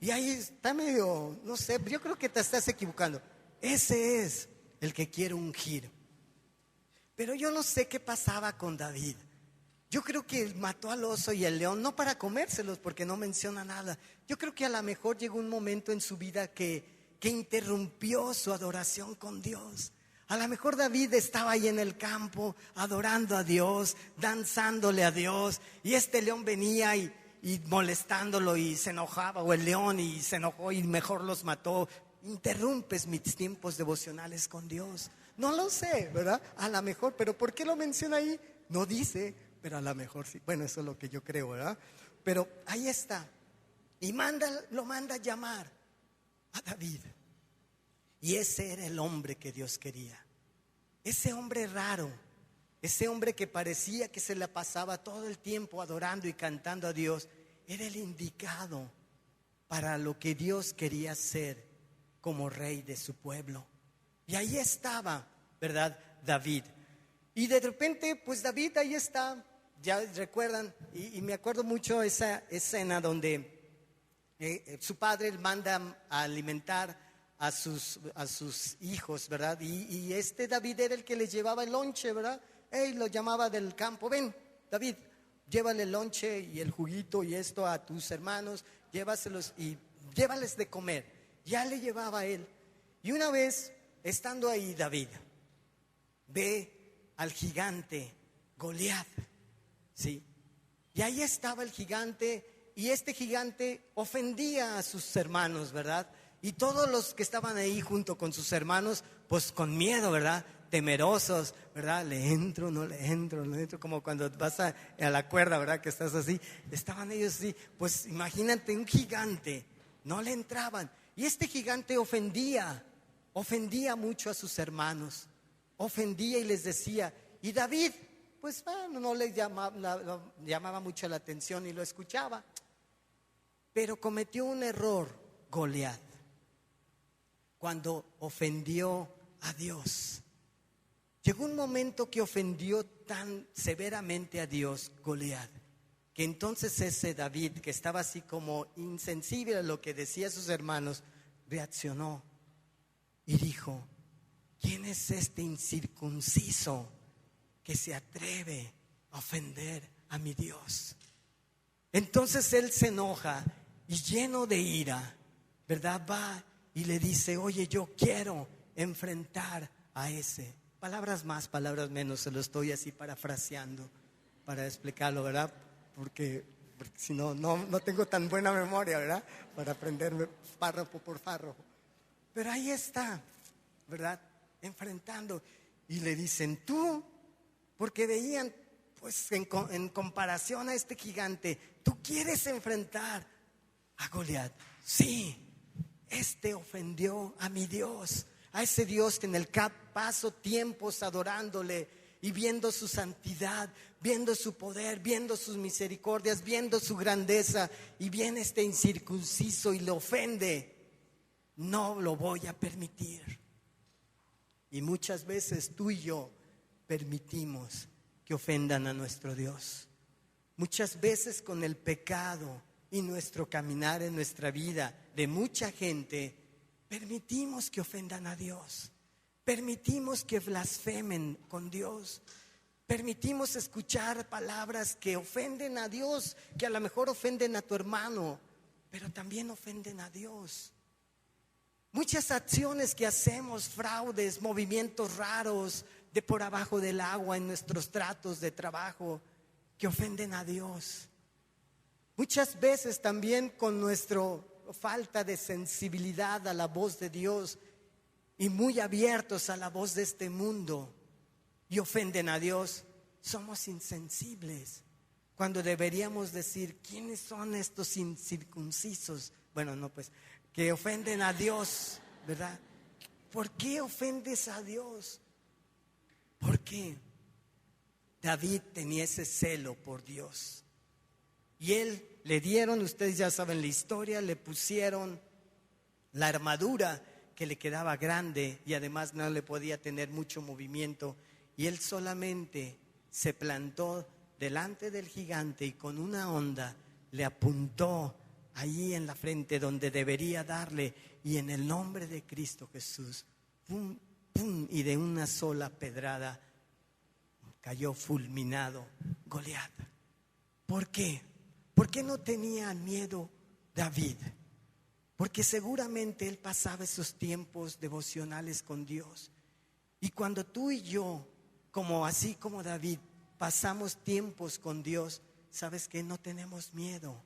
A: Y ahí está medio, no sé, yo creo que te estás equivocando. Ese es el que quiere ungir. Pero yo no sé qué pasaba con David. Yo creo que mató al oso y al león, no para comérselos, porque no menciona nada. Yo creo que a lo mejor llegó un momento en su vida que interrumpió su adoración con Dios. A lo mejor David estaba ahí en el campo adorando a Dios, danzándole a Dios, y este león venía y molestándolo y se enojaba, o el león y se enojó y mejor los mató. Interrumpes mis tiempos devocionales con Dios. No lo sé, ¿verdad? A lo mejor, pero ¿por qué lo menciona ahí? No dice, pero a lo mejor sí. Bueno, eso es lo que yo creo, ¿verdad? Pero ahí está. Y lo manda a llamar a David. Y ese era el hombre que Dios quería. Ese hombre raro, ese hombre que parecía que se la pasaba todo el tiempo adorando y cantando a Dios, era el indicado para lo que Dios quería hacer como rey de su pueblo. Y ahí estaba, ¿verdad? David. Y de repente, pues David ahí está, ya recuerdan, y me acuerdo mucho esa escena donde su padre manda a alimentar a sus hijos, ¿verdad? Y David era el que les llevaba el lonche, ¿verdad? Lo llamaba del campo, ven, David, llévale el lonche y el juguito y esto a tus hermanos, llévaselos y llévales de comer. Ya le llevaba a él. Y una vez, estando ahí David, ve al gigante Goliat, ¿sí? Y ahí estaba el gigante, y este gigante ofendía a sus hermanos, ¿verdad? Y todos los que estaban ahí junto con sus hermanos, pues con miedo, ¿verdad? Temerosos, ¿verdad? Le entro, no le entro, como cuando vas a la cuerda, ¿verdad? Que estás así. Estaban ellos así, pues imagínate un gigante, no le entraban. Y este gigante ofendía mucho a sus hermanos, ofendía y les decía. Y David, pues bueno, no le llamaba mucho la atención y lo escuchaba. Pero cometió un error Goliat cuando ofendió a Dios. Llegó un momento que ofendió tan severamente a Dios, Goliat, que entonces ese David, que estaba así como insensible a lo que decían sus hermanos, reaccionó y dijo: ¿quién es este incircunciso que se atreve a ofender a mi Dios? Entonces él se enoja y lleno de ira, ¿verdad? Va y le dice: oye, yo quiero enfrentar a ese. Palabras más, palabras menos, se lo estoy así parafraseando para explicarlo, ¿verdad? Porque si no, no tengo tan buena memoria, ¿verdad? Para aprenderme párrafo por párrafo. Pero ahí está, ¿verdad? Enfrentando. Y le dicen: tú, porque veían, pues en comparación a este gigante, tú quieres enfrentar a Goliat. Sí, este ofendió a mi Dios, a ese Dios que en el que paso tiempos adorándole y viendo su santidad, viendo su poder, viendo sus misericordias, viendo su grandeza, y viene este incircunciso y le ofende. No lo voy a permitir. Y muchas veces tú y yo permitimos que ofendan a nuestro Dios. Muchas veces con el pecado y nuestro caminar en nuestra vida de mucha gente, permitimos que ofendan a Dios. Permitimos que blasfemen con Dios. Permitimos escuchar palabras que ofenden a Dios, que a lo mejor ofenden a tu hermano, pero también ofenden a Dios. Muchas acciones que hacemos, fraudes, movimientos raros de por abajo del agua en nuestros tratos de trabajo, que ofenden a Dios. Muchas veces también con nuestra falta de sensibilidad a la voz de Dios y muy abiertos a la voz de este mundo y ofenden a Dios, somos insensibles. Cuando deberíamos decir: ¿quiénes son estos incircuncisos? Bueno, no, pues, que ofenden a Dios, ¿verdad? ¿Por qué ofendes a Dios? ¿Por qué? David tenía ese celo por Dios. Y él le dieron, ustedes ya saben la historia, le pusieron la armadura que le quedaba grande y además no le podía tener mucho movimiento. Y él solamente se plantó delante del gigante y con una honda le apuntó ahí en la frente donde debería darle, y en el nombre de Cristo Jesús, pum, pum, y de una sola pedrada cayó fulminado Goliat. ¿Por qué? ¿Por qué no tenía miedo David? Porque seguramente él pasaba esos tiempos devocionales con Dios. Y cuando tú y yo, así como David, pasamos tiempos con Dios, ¿sabes qué? No tenemos miedo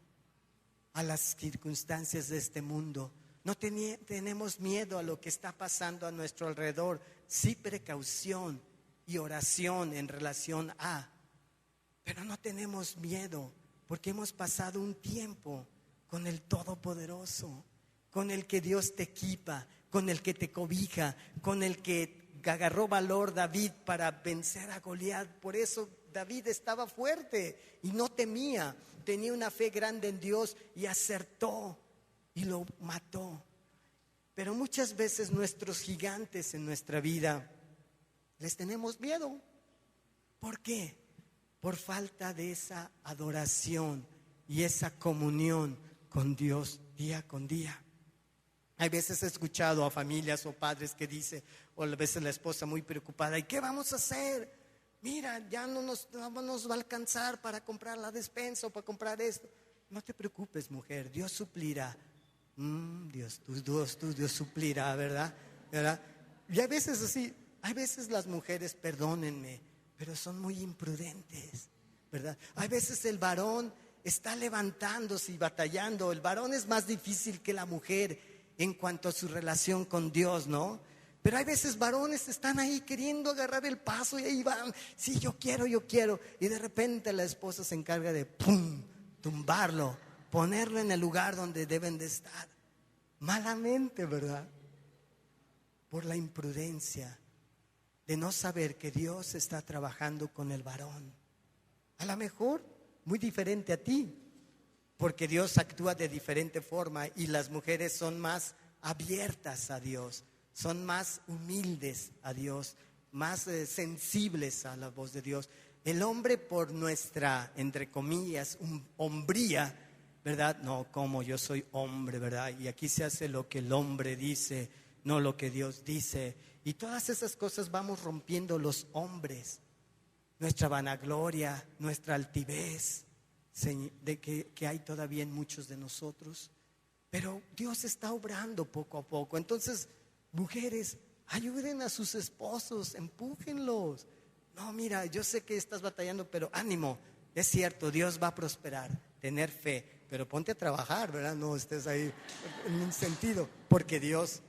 A: a las circunstancias de este mundo. No tenemos miedo a lo que está pasando a nuestro alrededor. Sí, precaución y oración en relación a, pero no tenemos miedo porque hemos pasado un tiempo con el Todopoderoso, con el que Dios te equipa, con el que te cobija, con el que agarró valor David para vencer a Goliat. Por eso David estaba fuerte y no temía, tenía una fe grande en Dios y acertó y lo mató. Pero muchas veces nuestros gigantes en nuestra vida les tenemos miedo. ¿Por qué? Por falta de esa adoración y esa comunión con Dios día con día. Hay veces he escuchado a familias o padres que dicen, o a veces la esposa muy preocupada: ¿y qué vamos a hacer? Mira, ya no nos va a alcanzar para comprar la despensa o para comprar esto. No te preocupes, mujer, Dios suplirá. Dios suplirá, ¿verdad? Y hay veces así, hay veces las mujeres, perdónenme, pero son muy imprudentes, ¿verdad? Hay veces el varón está levantándose y batallando. El varón es más difícil que la mujer en cuanto a su relación con Dios, ¿no? Pero hay veces varones están ahí queriendo agarrar el paso y ahí van: sí, yo quiero. Y de repente la esposa se encarga de tumbarlo, ponerlo en el lugar donde deben de estar. Malamente, ¿verdad? Por la imprudencia de no saber que Dios está trabajando con el varón. A lo mejor muy diferente a ti, porque Dios actúa de diferente forma y las mujeres son más abiertas a Dios, son más humildes a Dios. más sensibles a la voz de Dios. El hombre, por nuestra, entre comillas, hombría, ¿verdad? No, como yo soy hombre, ¿verdad? Y aquí se hace lo que el hombre dice, no lo que Dios dice. Y todas esas cosas vamos rompiendo los hombres. Nuestra vanagloria, nuestra altivez, de que hay todavía en muchos de nosotros. Pero Dios está obrando poco a poco. Entonces, mujeres, ayuden a sus esposos, empújenlos. No, mira, yo sé que estás batallando, pero ánimo, es cierto, Dios va a prosperar, tener fe, pero ponte a trabajar, ¿verdad? No estés ahí en un sentido, porque Dios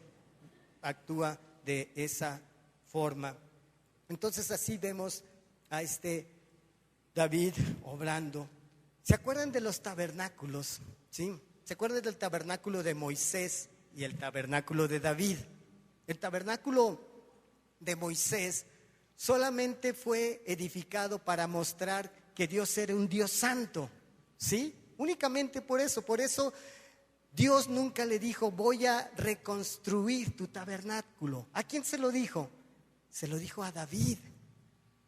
A: actúa de esa forma. Entonces así vemos a David obrando. ¿Se acuerdan de los tabernáculos? ¿Sí? ¿Se acuerdan del tabernáculo de Moisés y el tabernáculo de David? El tabernáculo de Moisés solamente fue edificado para mostrar que Dios era un Dios santo, ¿sí? Únicamente por eso. Por eso Dios nunca le dijo: voy a reconstruir tu tabernáculo. ¿A quién se lo dijo? Se lo dijo a David: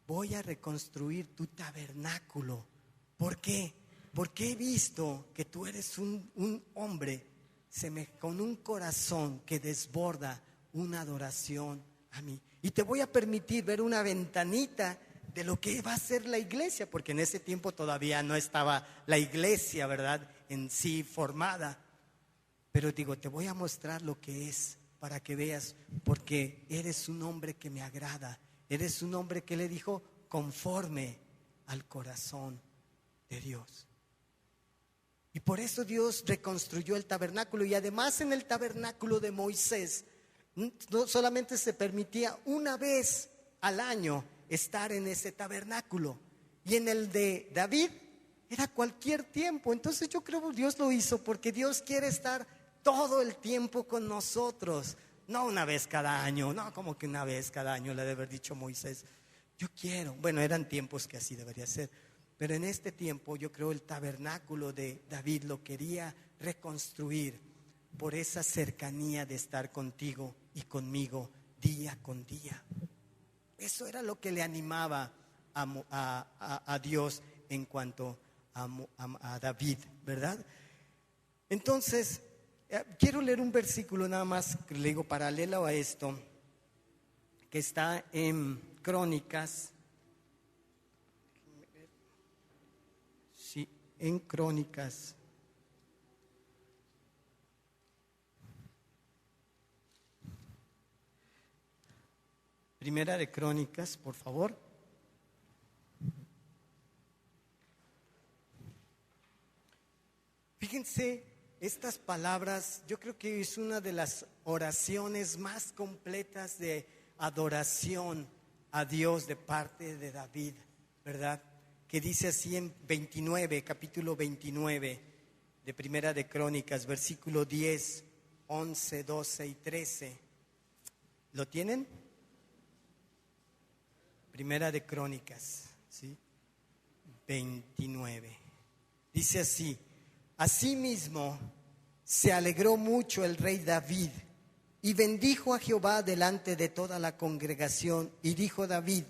A: voy a reconstruir tu tabernáculo. ¿Por qué? Porque he visto que tú eres un hombre con un corazón que desborda una adoración a mí. Y te voy a permitir ver una ventanita de lo que va a ser la iglesia, porque en ese tiempo todavía no estaba la iglesia, ¿verdad?, en sí formada. Pero digo, te voy a mostrar lo que es, para que veas, porque eres un hombre que me agrada. Eres un hombre que le dijo conforme al corazón de Dios. Y por eso Dios reconstruyó el tabernáculo. Y además, en el tabernáculo de Moisés no solamente se permitía una vez al año estar en ese tabernáculo, y en el de David era cualquier tiempo. Entonces yo creo que Dios lo hizo porque Dios quiere estar todo el tiempo con nosotros, no una vez cada año. No, como que una vez cada año le debe haber dicho Moisés. Yo quiero, bueno, eran tiempos que así debería ser, pero en este tiempo yo creo el tabernáculo de David lo quería reconstruir por esa cercanía de estar contigo y conmigo día con día. Eso era lo que le animaba a Dios en cuanto a David, ¿verdad? Entonces, quiero leer un versículo nada más, que le digo paralelo a esto, que está en Crónicas. Sí, en Crónicas. Primera de Crónicas, por favor. Fíjense, estas palabras, yo creo que es una de las oraciones más completas de adoración a Dios de parte de David, ¿verdad? Que dice así en capítulo 29 de Primera de Crónicas, versículo 10, 11, 12 y 13. ¿Lo tienen? Primera de Crónicas, ¿sí? 29. Dice así: asimismo se alegró mucho el rey David y bendijo a Jehová delante de toda la congregación. Y dijo David: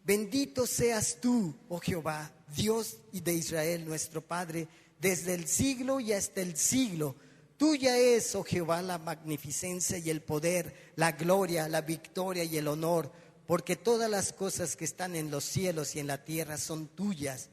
A: bendito seas tú, oh Jehová, Dios de Israel, nuestro Padre, desde el siglo y hasta el siglo. Tuya es, oh Jehová, la magnificencia y el poder, la gloria, la victoria y el honor, porque todas las cosas que están en los cielos y en la tierra son tuyas.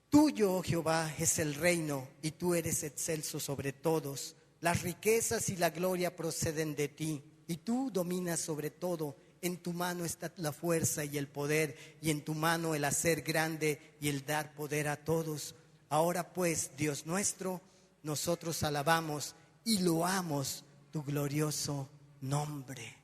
A: Tuyo, oh Jehová, es el reino, y tú eres excelso sobre todos. Las riquezas y la gloria proceden de ti, y tú dominas sobre todo. En tu mano está la fuerza y el poder, y en tu mano el hacer grande y el dar poder a todos. Ahora pues, Dios nuestro, nosotros alabamos y loamos tu glorioso nombre.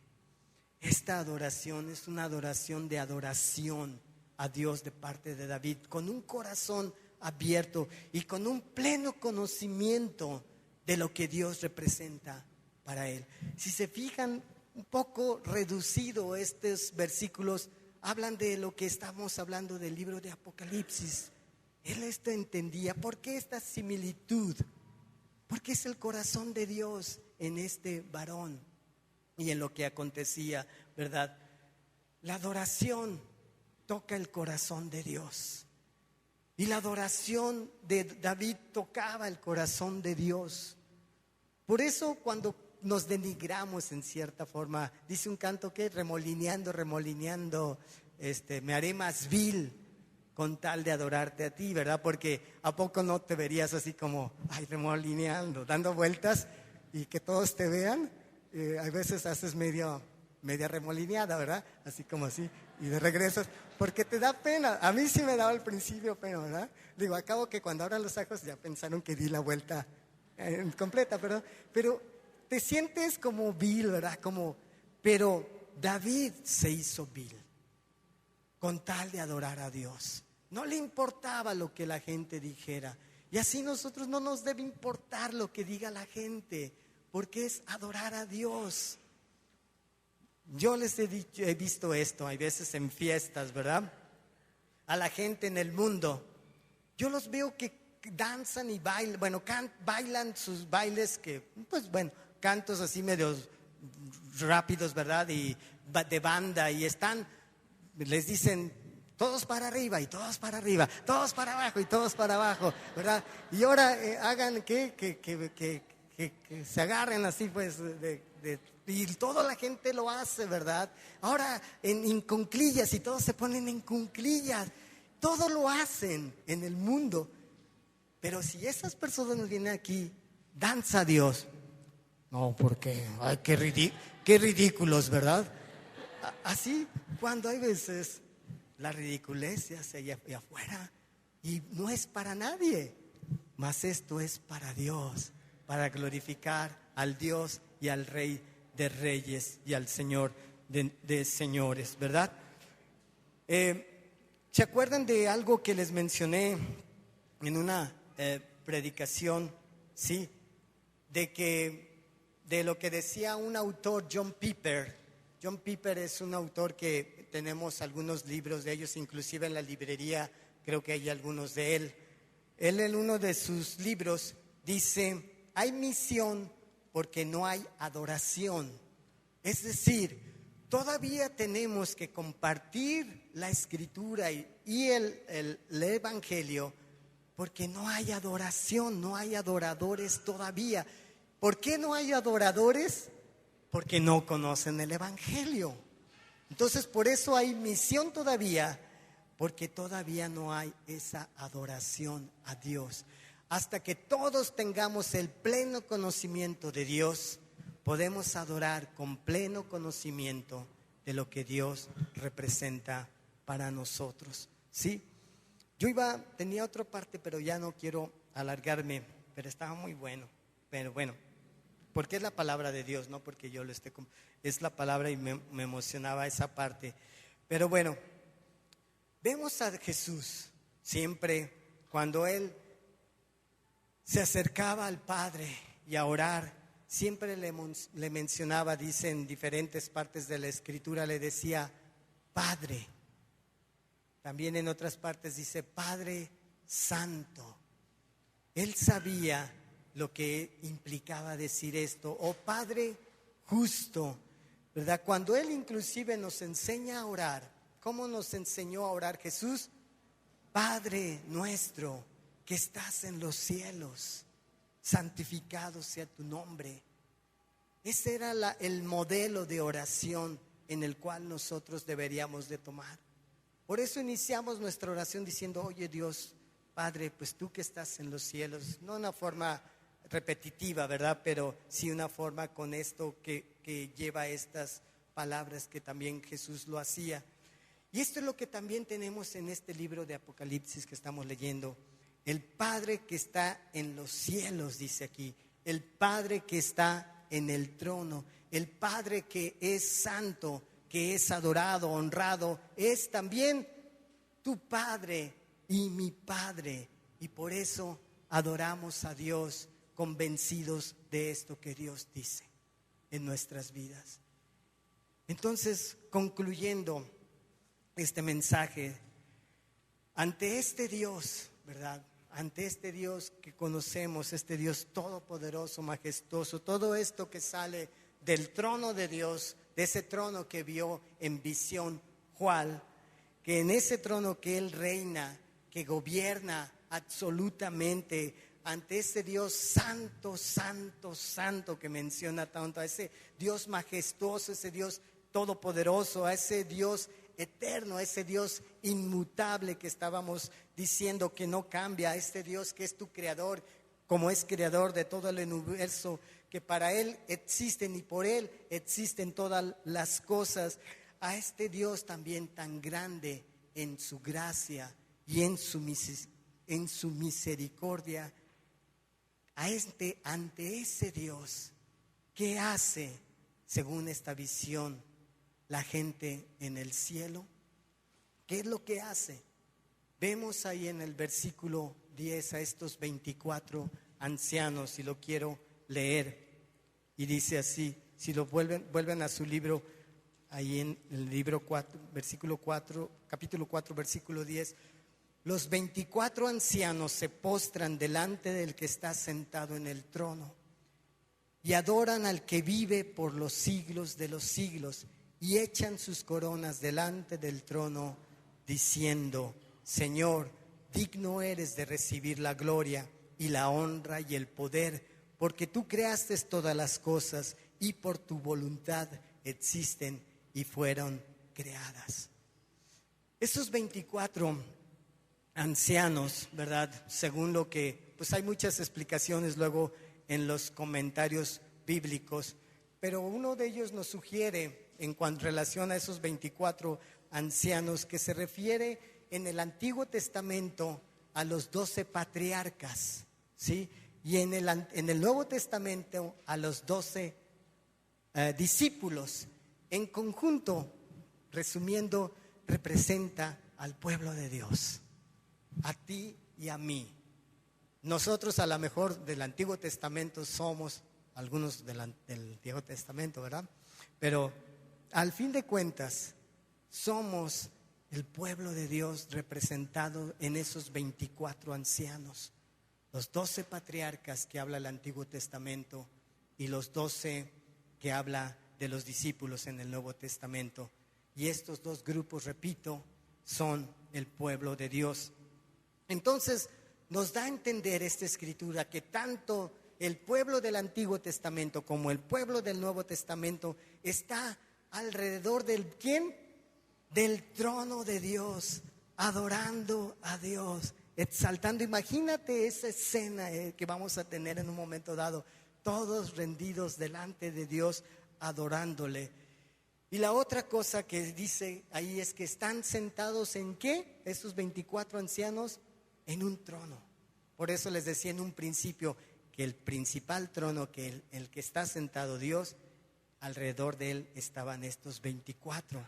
A: Esta adoración es una adoración de adoración a Dios de parte de David, con un corazón abierto y con un pleno conocimiento de lo que Dios representa para él. Si se fijan, un poco reducido estos versículos, hablan de lo que estamos hablando del libro de Apocalipsis. Él esto entendía. ¿Por qué esta similitud? Porque es el corazón de Dios en este varón y en lo que acontecía, ¿verdad? la adoración toca el corazón de Dios. Y la adoración de David tocaba el corazón de Dios. Por eso cuando nos denigramos en cierta forma, dice un canto que remolineando, me haré más vil con tal de adorarte a ti, ¿verdad? Porque ¿a poco no te verías así como, remolineando, dando vueltas y que todos te vean? A veces haces media remolineada, ¿verdad? Así como así, y de regresas, porque te da pena. A mí sí me daba al principio pena, ¿verdad? Digo, acabo que cuando abran los ojos ya pensaron que di la vuelta completa, ¿verdad? Pero te sientes como vil, ¿verdad? Pero David se hizo vil con tal de adorar a Dios. No le importaba lo que la gente dijera. Y así nosotros no nos debe importar lo que diga la gente, porque es adorar a Dios. Yo les he visto esto, hay veces en fiestas, ¿verdad? A la gente en el mundo. Yo los veo que danzan y bailan, bailan sus bailes cantos así medios rápidos, ¿verdad? Y de banda, y les dicen todos para arriba y todos para arriba, todos para abajo y todos para abajo, ¿verdad? Y ahora hagan que se agarren así pues y toda la gente lo hace, ¿verdad? Ahora en cuclillas y todos se ponen en cuclillas, todo lo hacen en el mundo. Pero si esas personas vienen aquí, danza a Dios. No, porque, qué ridículos, ¿verdad? Así, cuando hay veces la ridiculez se hace allá afuera y no es para nadie, mas esto es para Dios, para glorificar al Dios y al Rey de Reyes y al Señor de señores, ¿verdad? ¿Se acuerdan de algo que les mencioné en una predicación? Sí, de lo que decía un autor, John Piper. John Piper es un autor que tenemos algunos libros de ellos, inclusive en la librería creo que hay algunos de él. Él en uno de sus libros dice: hay misión porque no hay adoración. Es decir, todavía tenemos que compartir la escritura y el evangelio, porque no hay adoración, no hay adoradores todavía. ¿Por qué no hay adoradores? Porque no conocen el evangelio. Entonces, por eso hay misión todavía, porque todavía no hay esa adoración a Dios. Hasta que todos tengamos el pleno conocimiento de Dios, podemos adorar con pleno conocimiento de lo que Dios representa para nosotros. ¿Sí? Tenía otra parte, pero ya no quiero alargarme, pero estaba muy bueno. Pero bueno, porque es la palabra de Dios, no porque yo es la palabra y me emocionaba esa parte. Pero bueno, vemos a Jesús siempre cuando Él se acercaba al Padre y a orar, siempre le mencionaba, dice en diferentes partes de la Escritura, le decía Padre. También en otras partes dice Padre Santo. Él sabía lo que implicaba decir esto, o Padre justo, ¿verdad? Cuando Él inclusive nos enseña a orar, ¿cómo nos enseñó a orar Jesús? Padre nuestro que estás en los cielos, santificado sea tu nombre. Ese era el modelo de oración en el cual nosotros deberíamos de tomar. Por eso iniciamos nuestra oración diciendo: oye Dios, Padre, pues tú que estás en los cielos, no una forma repetitiva, ¿verdad? Pero sí una forma con esto que lleva estas palabras que también Jesús lo hacía. Y esto es lo que también tenemos en este libro de Apocalipsis que estamos leyendo. El Padre que está en los cielos, dice aquí, el Padre que está en el trono, el Padre que es santo, que es adorado, honrado, es también tu Padre y mi Padre. Y por eso adoramos a Dios, convencidos de esto que Dios dice en nuestras vidas. Entonces, concluyendo este mensaje, ante este Dios, ¿verdad? Ante este Dios que conocemos, este Dios todopoderoso, majestuoso, todo esto que sale del trono de Dios, de ese trono que vio en visión cual que en ese trono que Él reina, que gobierna absolutamente ante ese Dios santo, santo, santo que menciona tanto, a ese Dios majestuoso, ese Dios todopoderoso, a ese Dios eterno, a ese Dios inmutable que estábamos diciendo que no cambia, a este Dios que es tu creador, como es creador de todo el universo, que para Él existen y por Él existen todas las cosas, a este Dios también tan grande en su gracia y en su misericordia, ante ese Dios, ¿qué hace según esta visión la gente en el cielo? ¿Qué es lo que hace? Vemos ahí en el versículo 10 a estos 24 ancianos, y lo quiero leer, y dice así, si lo vuelven a su libro, ahí en el libro 4, versículo 4, capítulo 4, versículo 10, los 24 ancianos se postran delante del que está sentado en el trono y adoran al que vive por los siglos de los siglos y echan sus coronas delante del trono diciendo: Señor, digno eres de recibir la gloria y la honra y el poder, porque tú creaste todas las cosas y por tu voluntad existen y fueron creadas. Esos 24 ancianos, ¿verdad? Según lo que, pues hay muchas explicaciones luego en los comentarios bíblicos, pero uno de ellos nos sugiere en cuanto relación a esos 24 ancianos que se refiere en el Antiguo Testamento a los 12 patriarcas, ¿sí? Y en el Nuevo Testamento a los 12 discípulos. En conjunto, resumiendo, representa al pueblo de Dios, a ti y a mí. Nosotros a lo mejor del Antiguo Testamento somos algunos del Antiguo Testamento, ¿verdad? Pero al fin de cuentas somos el pueblo de Dios representado en esos 24 ancianos, los 12 patriarcas que habla el Antiguo Testamento y los 12 que habla de los discípulos en el Nuevo Testamento. Y estos dos grupos, repito, son el pueblo de Dios. Entonces nos da a entender esta escritura que tanto el pueblo del Antiguo Testamento como el pueblo del Nuevo Testamento está alrededor del ¿quién? Del trono de Dios, adorando a Dios, exaltando. Imagínate esa escena que vamos a tener en un momento dado, todos rendidos delante de Dios, adorándole. Y la otra cosa que dice ahí es que están sentados ¿en qué? Esos 24 ancianos en un trono. Por eso les decía en un principio que el principal trono, que el que está sentado Dios, alrededor de él estaban estos 24.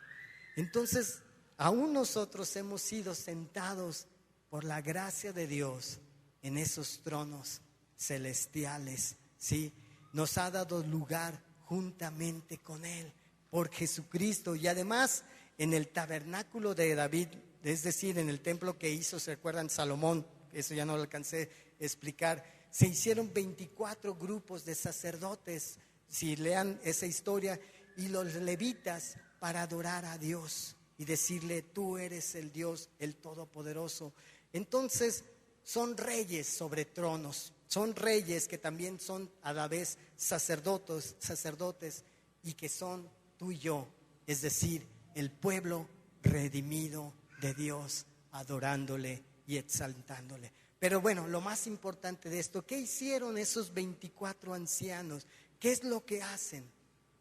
A: Entonces, aún nosotros hemos sido sentados por la gracia de Dios en esos tronos celestiales, ¿sí? Nos ha dado lugar juntamente con Él por Jesucristo. Y además, en el tabernáculo de David, es decir, en el templo que hizo, ¿se acuerdan? Salomón, eso ya no lo alcancé a explicar, se hicieron 24 grupos de sacerdotes, si lean esa historia, y los levitas para adorar a Dios y decirle: tú eres el Dios, el Todopoderoso. Entonces son reyes sobre tronos, son reyes que también son a la vez sacerdotes y que son tú y yo, es decir, el pueblo redimido de Dios, adorándole y exaltándole. Pero bueno, lo más importante de esto, ¿qué hicieron esos 24 ancianos? ¿Qué es lo que hacen?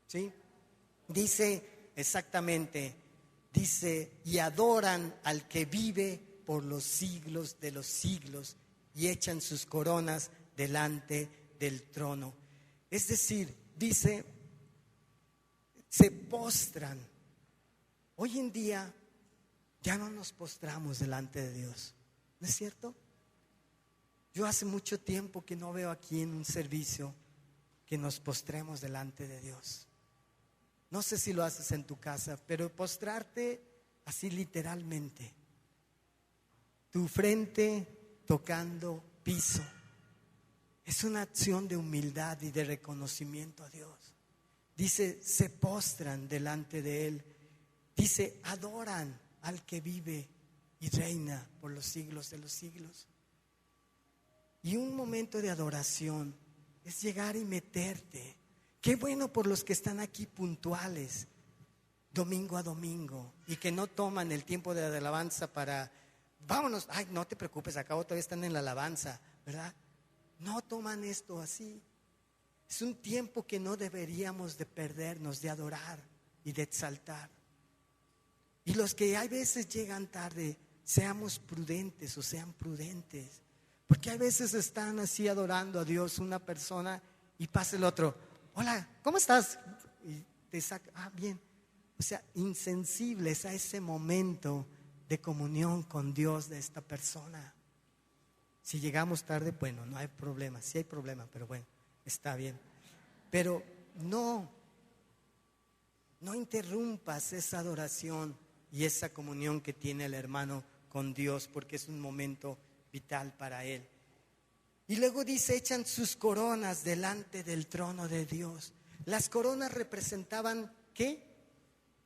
A: ¿Sí? Dice exactamente, dice: y adoran al que vive por los siglos de los siglos y echan sus coronas delante del trono. Es decir, dice, se postran. Hoy en día ya no nos postramos delante de Dios, ¿no es cierto? Yo hace mucho tiempo que no veo aquí en un servicio que nos postremos delante de Dios. No sé si lo haces en tu casa, pero postrarte así literalmente, tu frente tocando piso, es una acción de humildad y de reconocimiento a Dios. Dice, se postran delante de Él. Dice, adoran al que vive y reina por los siglos de los siglos. Y un momento de adoración es llegar y meterte. Qué bueno por los que están aquí puntuales, domingo a domingo, y que no toman el tiempo de la alabanza para, vámonos, ay, no te preocupes, acá todavía están en la alabanza, ¿verdad? No toman esto así. Es un tiempo que no deberíamos de perdernos, de adorar y de exaltar. Y los que hay veces llegan tarde, seamos prudentes o sean prudentes. Porque hay veces están así adorando a Dios una persona y pasa el otro, hola, ¿cómo estás? Y te saca, bien. O sea, insensibles a ese momento de comunión con Dios de esta persona. Si llegamos tarde, bueno, no hay problema, sí hay problema, pero bueno, está bien. Pero no interrumpas esa adoración y esa comunión que tiene el hermano con Dios, porque es un momento vital para él. Y luego dice, echan sus coronas delante del trono de Dios. Las coronas representaban, ¿qué?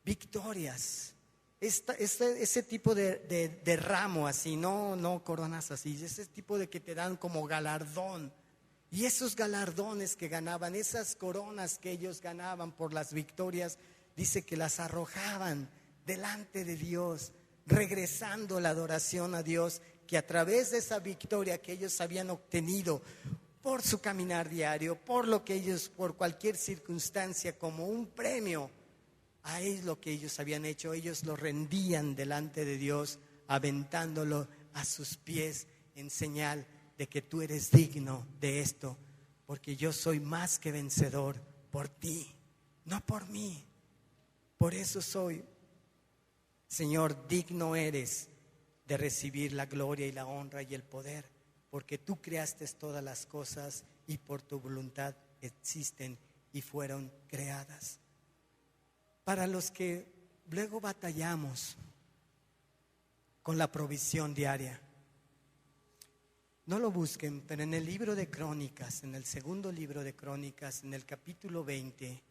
A: Victorias. Ese tipo de ramo así, no coronas así, ese tipo de que te dan como galardón. Y esos galardones que ganaban, esas coronas que ellos ganaban por las victorias, dice que las arrojaban delante de Dios, regresando la adoración a Dios, que a través de esa victoria que ellos habían obtenido por su caminar diario, por lo que ellos, por cualquier circunstancia, como un premio a ellos, lo que ellos habían hecho, ellos lo rendían delante de Dios, aventándolo a sus pies en señal de que tú eres digno de esto, porque yo soy más que vencedor por ti, no por mí. Por eso soy, Señor, digno eres de recibir la gloria y la honra y el poder, porque tú creaste todas las cosas y por tu voluntad existen y fueron creadas. Para los que luego batallamos con la provisión diaria, no lo busquen, pero en el libro de Crónicas, en el segundo libro de Crónicas, en el capítulo 20,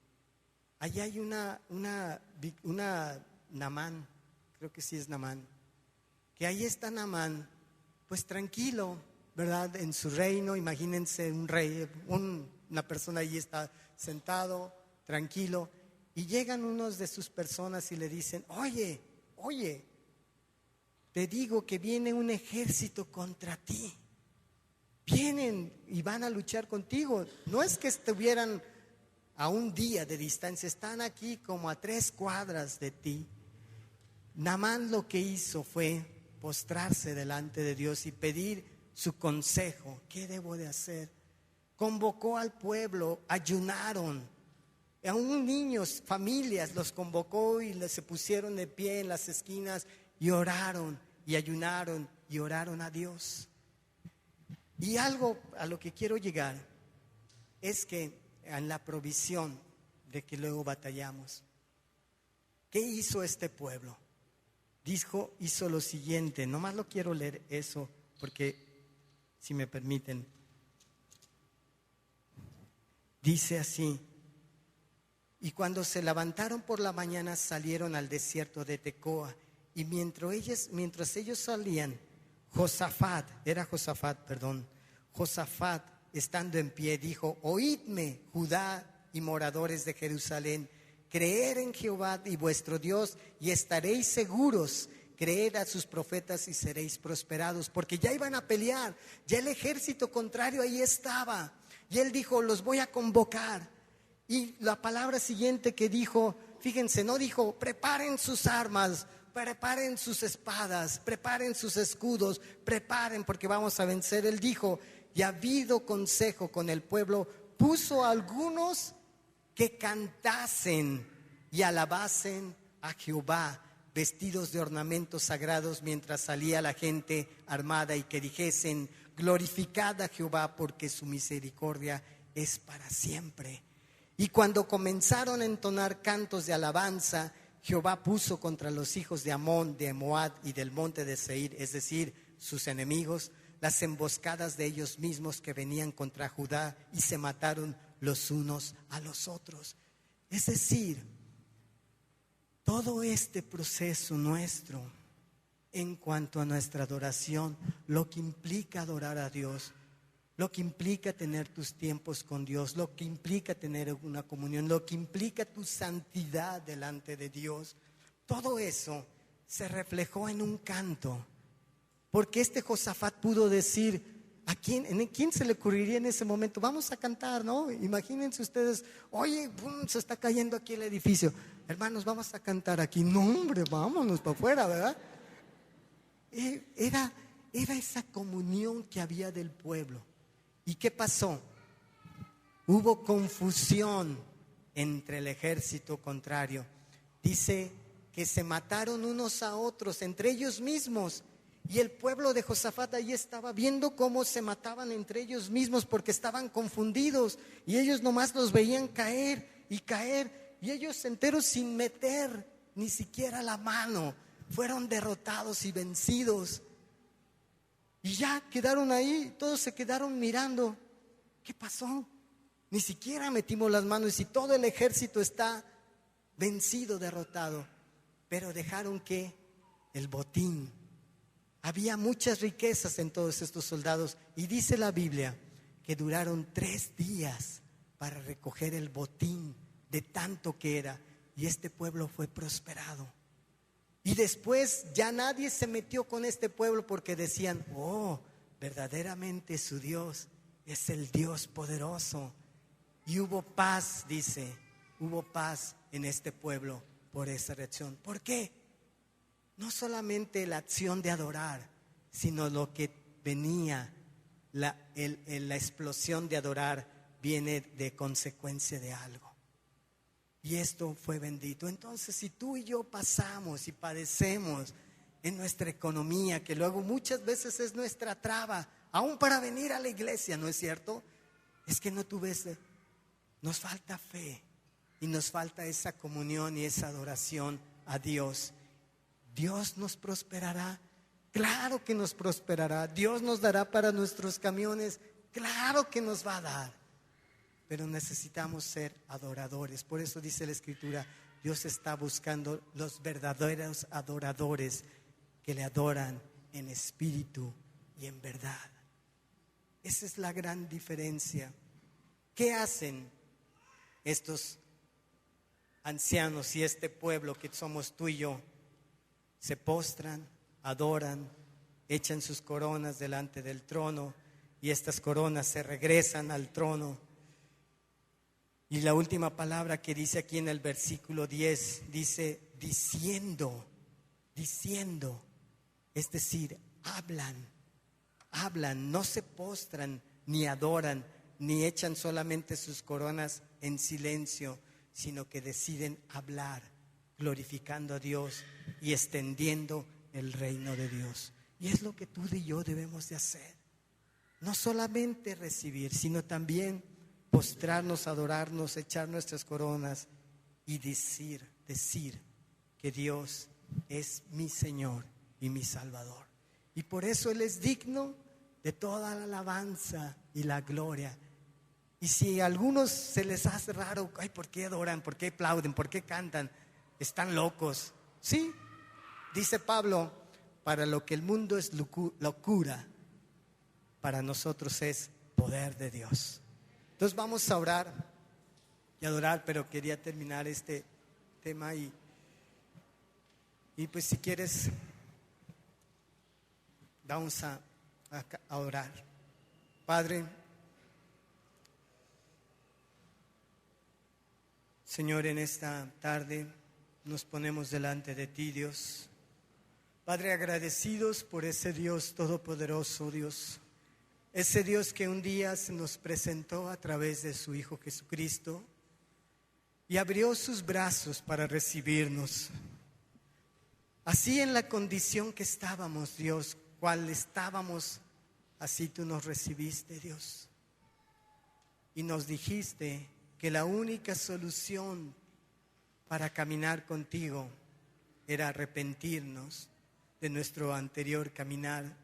A: allá hay una Naamán, creo que sí es Naamán, que ahí está Naamán, pues tranquilo, ¿verdad? En su reino, imagínense un rey, una persona allí está sentado, tranquilo, y llegan unos de sus personas y le dicen, oye, te digo que viene un ejército contra ti. Vienen y van a luchar contigo. No es que estuvieran a un día de distancia, están aquí como a 3 cuadras de ti. Naamán lo que hizo fue postrarse delante de Dios y pedir su consejo. ¿Qué debo de hacer? Convocó al pueblo, ayunaron. Aún niños, familias los convocó y se pusieron de pie en las esquinas y oraron y ayunaron y oraron a Dios. Y algo a lo que quiero llegar es que en la provisión de que luego batallamos, ¿qué hizo este pueblo? Hizo lo siguiente, nomás lo quiero leer eso porque, si me permiten, dice así: y cuando se levantaron por la mañana salieron al desierto de Tecoa, y mientras ellos salían, Josafat, estando en pie, dijo: oídme, Judá y moradores de Jerusalén, creed en Jehová y vuestro Dios y estaréis seguros, creed a sus profetas y seréis prosperados. Porque ya iban a pelear, ya el ejército contrario ahí estaba, y él dijo: los voy a convocar. Y la palabra siguiente que dijo, fíjense, no dijo preparen sus armas, preparen sus espadas, preparen sus escudos, preparen porque vamos a vencer. Él dijo: y habido consejo con el pueblo, puso a algunos que cantasen y alabasen a Jehová, vestidos de ornamentos sagrados, mientras salía la gente armada, y que dijesen: glorificad a Jehová, porque su misericordia es para siempre. Y cuando comenzaron a entonar cantos de alabanza, Jehová puso contra los hijos de Amón, de Moab y del monte de Seir, es decir, sus enemigos, las emboscadas de ellos mismos que venían contra Judá, y se mataron los unos a los otros. Es decir, todo este proceso nuestro en cuanto a nuestra adoración, lo que implica adorar a Dios, lo que implica tener tus tiempos con Dios, lo que implica tener una comunión, lo que implica tu santidad delante de Dios, todo eso se reflejó en un canto. Porque Josafat pudo decir, ¿quién se le ocurriría en ese momento? Vamos a cantar, ¿no? Imagínense ustedes, oye, se está cayendo aquí el edificio. Hermanos, vamos a cantar aquí. No, hombre, vámonos para afuera, ¿verdad? Era esa comunión que había del pueblo. ¿Y qué pasó? Hubo confusión entre el ejército contrario. Dice que se mataron unos a otros, entre ellos mismos. Y el pueblo de Josafat ahí estaba viendo cómo se mataban entre ellos mismos porque estaban confundidos. Y ellos nomás los veían caer y caer. Y ellos enteros sin meter ni siquiera la mano. Fueron derrotados y vencidos. Y ya quedaron ahí, todos se quedaron mirando. ¿Qué pasó? Ni siquiera metimos las manos y todo el ejército está vencido, derrotado. Pero dejaron que el botín. Había muchas riquezas en todos estos soldados. Y dice la Biblia que duraron 3 días para recoger el botín de tanto que era. Y este pueblo fue prosperado. Y después ya nadie se metió con este pueblo porque decían, oh, verdaderamente su Dios es el Dios poderoso. Y hubo paz, dice, hubo paz en este pueblo por esa reacción. ¿Por qué? No solamente la acción de adorar, sino lo que venía, la explosión de adorar viene de consecuencia de algo. Y esto fue bendito. Entonces, si tú y yo pasamos y padecemos en nuestra economía, que luego muchas veces es nuestra traba, aún para venir a la iglesia, ¿no es cierto? Es que no tuve nos falta fe y nos falta esa comunión y esa adoración a Dios. Dios nos prosperará, claro que nos prosperará. Dios nos dará para nuestros camiones, claro que nos va a dar. Pero necesitamos ser adoradores. Por eso dice la Escritura, Dios está buscando los verdaderos adoradores que le adoran en espíritu y en verdad. Esa es la gran diferencia. ¿Qué hacen estos ancianos y este pueblo que somos tú y yo? Se postran, adoran, echan sus coronas delante del trono y estas coronas se regresan al trono. Y la última palabra que dice aquí en el versículo 10, dice diciendo, es decir, hablan, no se postran, ni adoran, ni echan solamente sus coronas en silencio, sino que deciden hablar, glorificando a Dios y extendiendo el reino de Dios. Y es lo que tú y yo debemos de hacer. No solamente recibir, sino también postrarnos, adorarnos, echar nuestras coronas y decir que Dios es mi Señor y mi Salvador. Y por eso Él es digno de toda la alabanza y la gloria. Y si a algunos se les hace raro, ay, ¿por qué adoran? ¿Por qué aplauden? ¿Por qué cantan? Están locos. Sí, dice Pablo, para lo que el mundo es locura, para nosotros es poder de Dios. Entonces vamos a orar y adorar, pero quería terminar este tema y pues si quieres, vamos a orar. Padre, Señor, en esta tarde nos ponemos delante de ti, Dios. Padre, agradecidos por ese Dios todopoderoso, Dios. Ese Dios que un día se nos presentó a través de su Hijo Jesucristo y abrió sus brazos para recibirnos. Así en la condición que estábamos, Dios, cual estábamos, así tú nos recibiste, Dios. Y nos dijiste que la única solución para caminar contigo era arrepentirnos de nuestro anterior caminar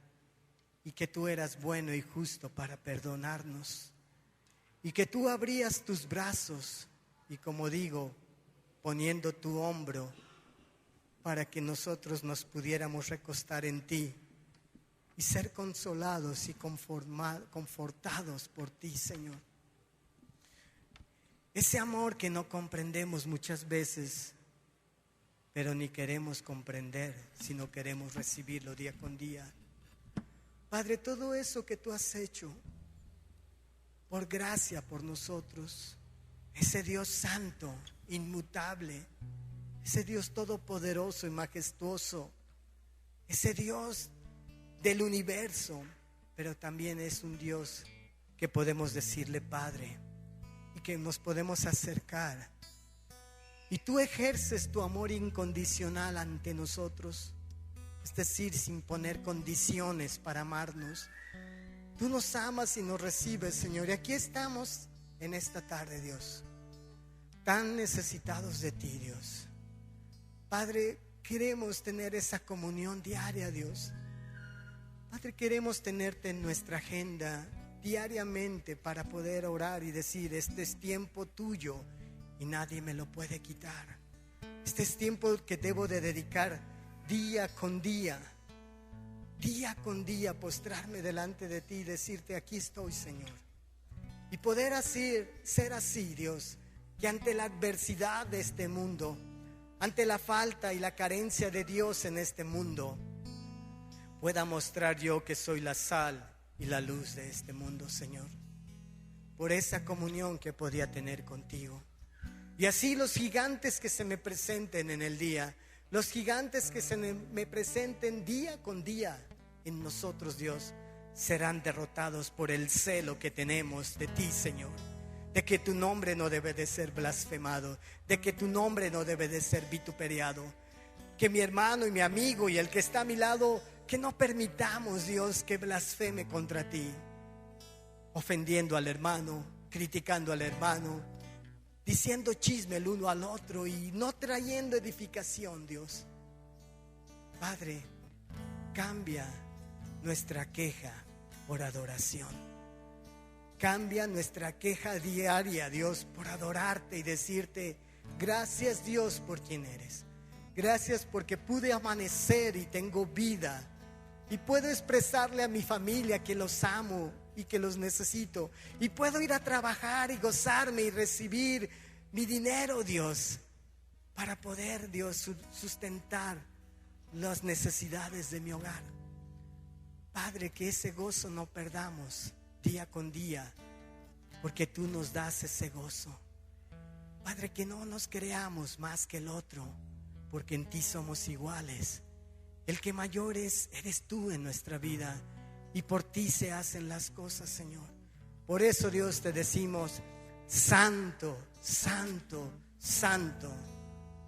A: y que tú eras bueno y justo para perdonarnos y que tú abrías tus brazos y, como digo, poniendo tu hombro para que nosotros nos pudiéramos recostar en ti y ser consolados y confortados por ti, Señor. Ese amor que no comprendemos muchas veces, pero ni queremos comprender, sino queremos recibirlo día con día. Padre, todo eso que tú has hecho por gracia por nosotros, ese Dios santo, inmutable, ese Dios todopoderoso y majestuoso, ese Dios del universo, pero también es un Dios que podemos decirle Padre y que nos podemos acercar. Y tú ejerces tu amor incondicional ante nosotros, es decir, sin poner condiciones para amarnos. Tú nos amas y nos recibes, Señor. Y aquí estamos en esta tarde, Dios, tan necesitados de ti, Dios. Padre, queremos tener esa comunión diaria, Dios. Padre, queremos tenerte en nuestra agenda diariamente para poder orar y decir: este es tiempo tuyo y nadie me lo puede quitar. Este es tiempo que debo de dedicar día con día, postrarme delante de ti y decirte: aquí estoy, Señor. Y poder ser así, Dios, que ante la adversidad de este mundo, ante la falta y la carencia de Dios en este mundo, pueda mostrar yo que soy la sal y la luz de este mundo, Señor, por esa comunión que podía tener contigo. Y así los gigantes que se me presenten en el día, los gigantes que se me presenten día con día en nosotros, Dios, serán derrotados por el celo que tenemos de ti, Señor, de que tu nombre no debe de ser blasfemado, de que tu nombre no debe de ser vituperiado. Que mi hermano y mi amigo y el que está a mi lado, que no permitamos, Dios, que blasfeme contra ti, ofendiendo al hermano, criticando al hermano, diciendo chisme el uno al otro y no trayendo edificación, Dios. Padre, cambia nuestra queja por adoración. Cambia nuestra queja diaria, Dios, por adorarte y decirte: gracias, Dios, por quien eres. Gracias porque pude amanecer y tengo vida y puedo expresarle a mi familia que los amo y que los necesito, y puedo ir a trabajar y gozarme y recibir mi dinero, Dios, para poder, Dios, sustentar las necesidades de mi hogar. Padre, que ese gozo no perdamos día con día, porque tú nos das ese gozo. Padre, que no nos creamos más que el otro, porque en ti somos iguales. El que mayor eres tú en nuestra vida, y por ti se hacen las cosas, Señor. Por eso, Dios, te decimos: santo, santo, santo,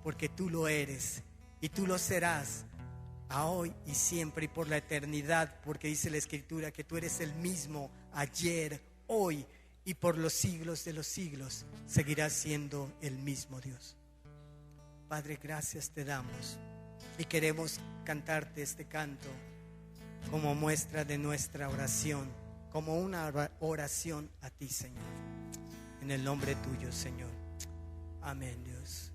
A: porque tú lo eres y tú lo serás a hoy y siempre y por la eternidad, porque dice la Escritura que tú eres el mismo ayer, hoy y por los siglos de los siglos. Seguirás siendo el mismo, Dios. Padre, gracias te damos y queremos cantarte este canto como muestra de nuestra oración, como una oración a ti, Señor, en el nombre tuyo, Señor. Amén, Dios.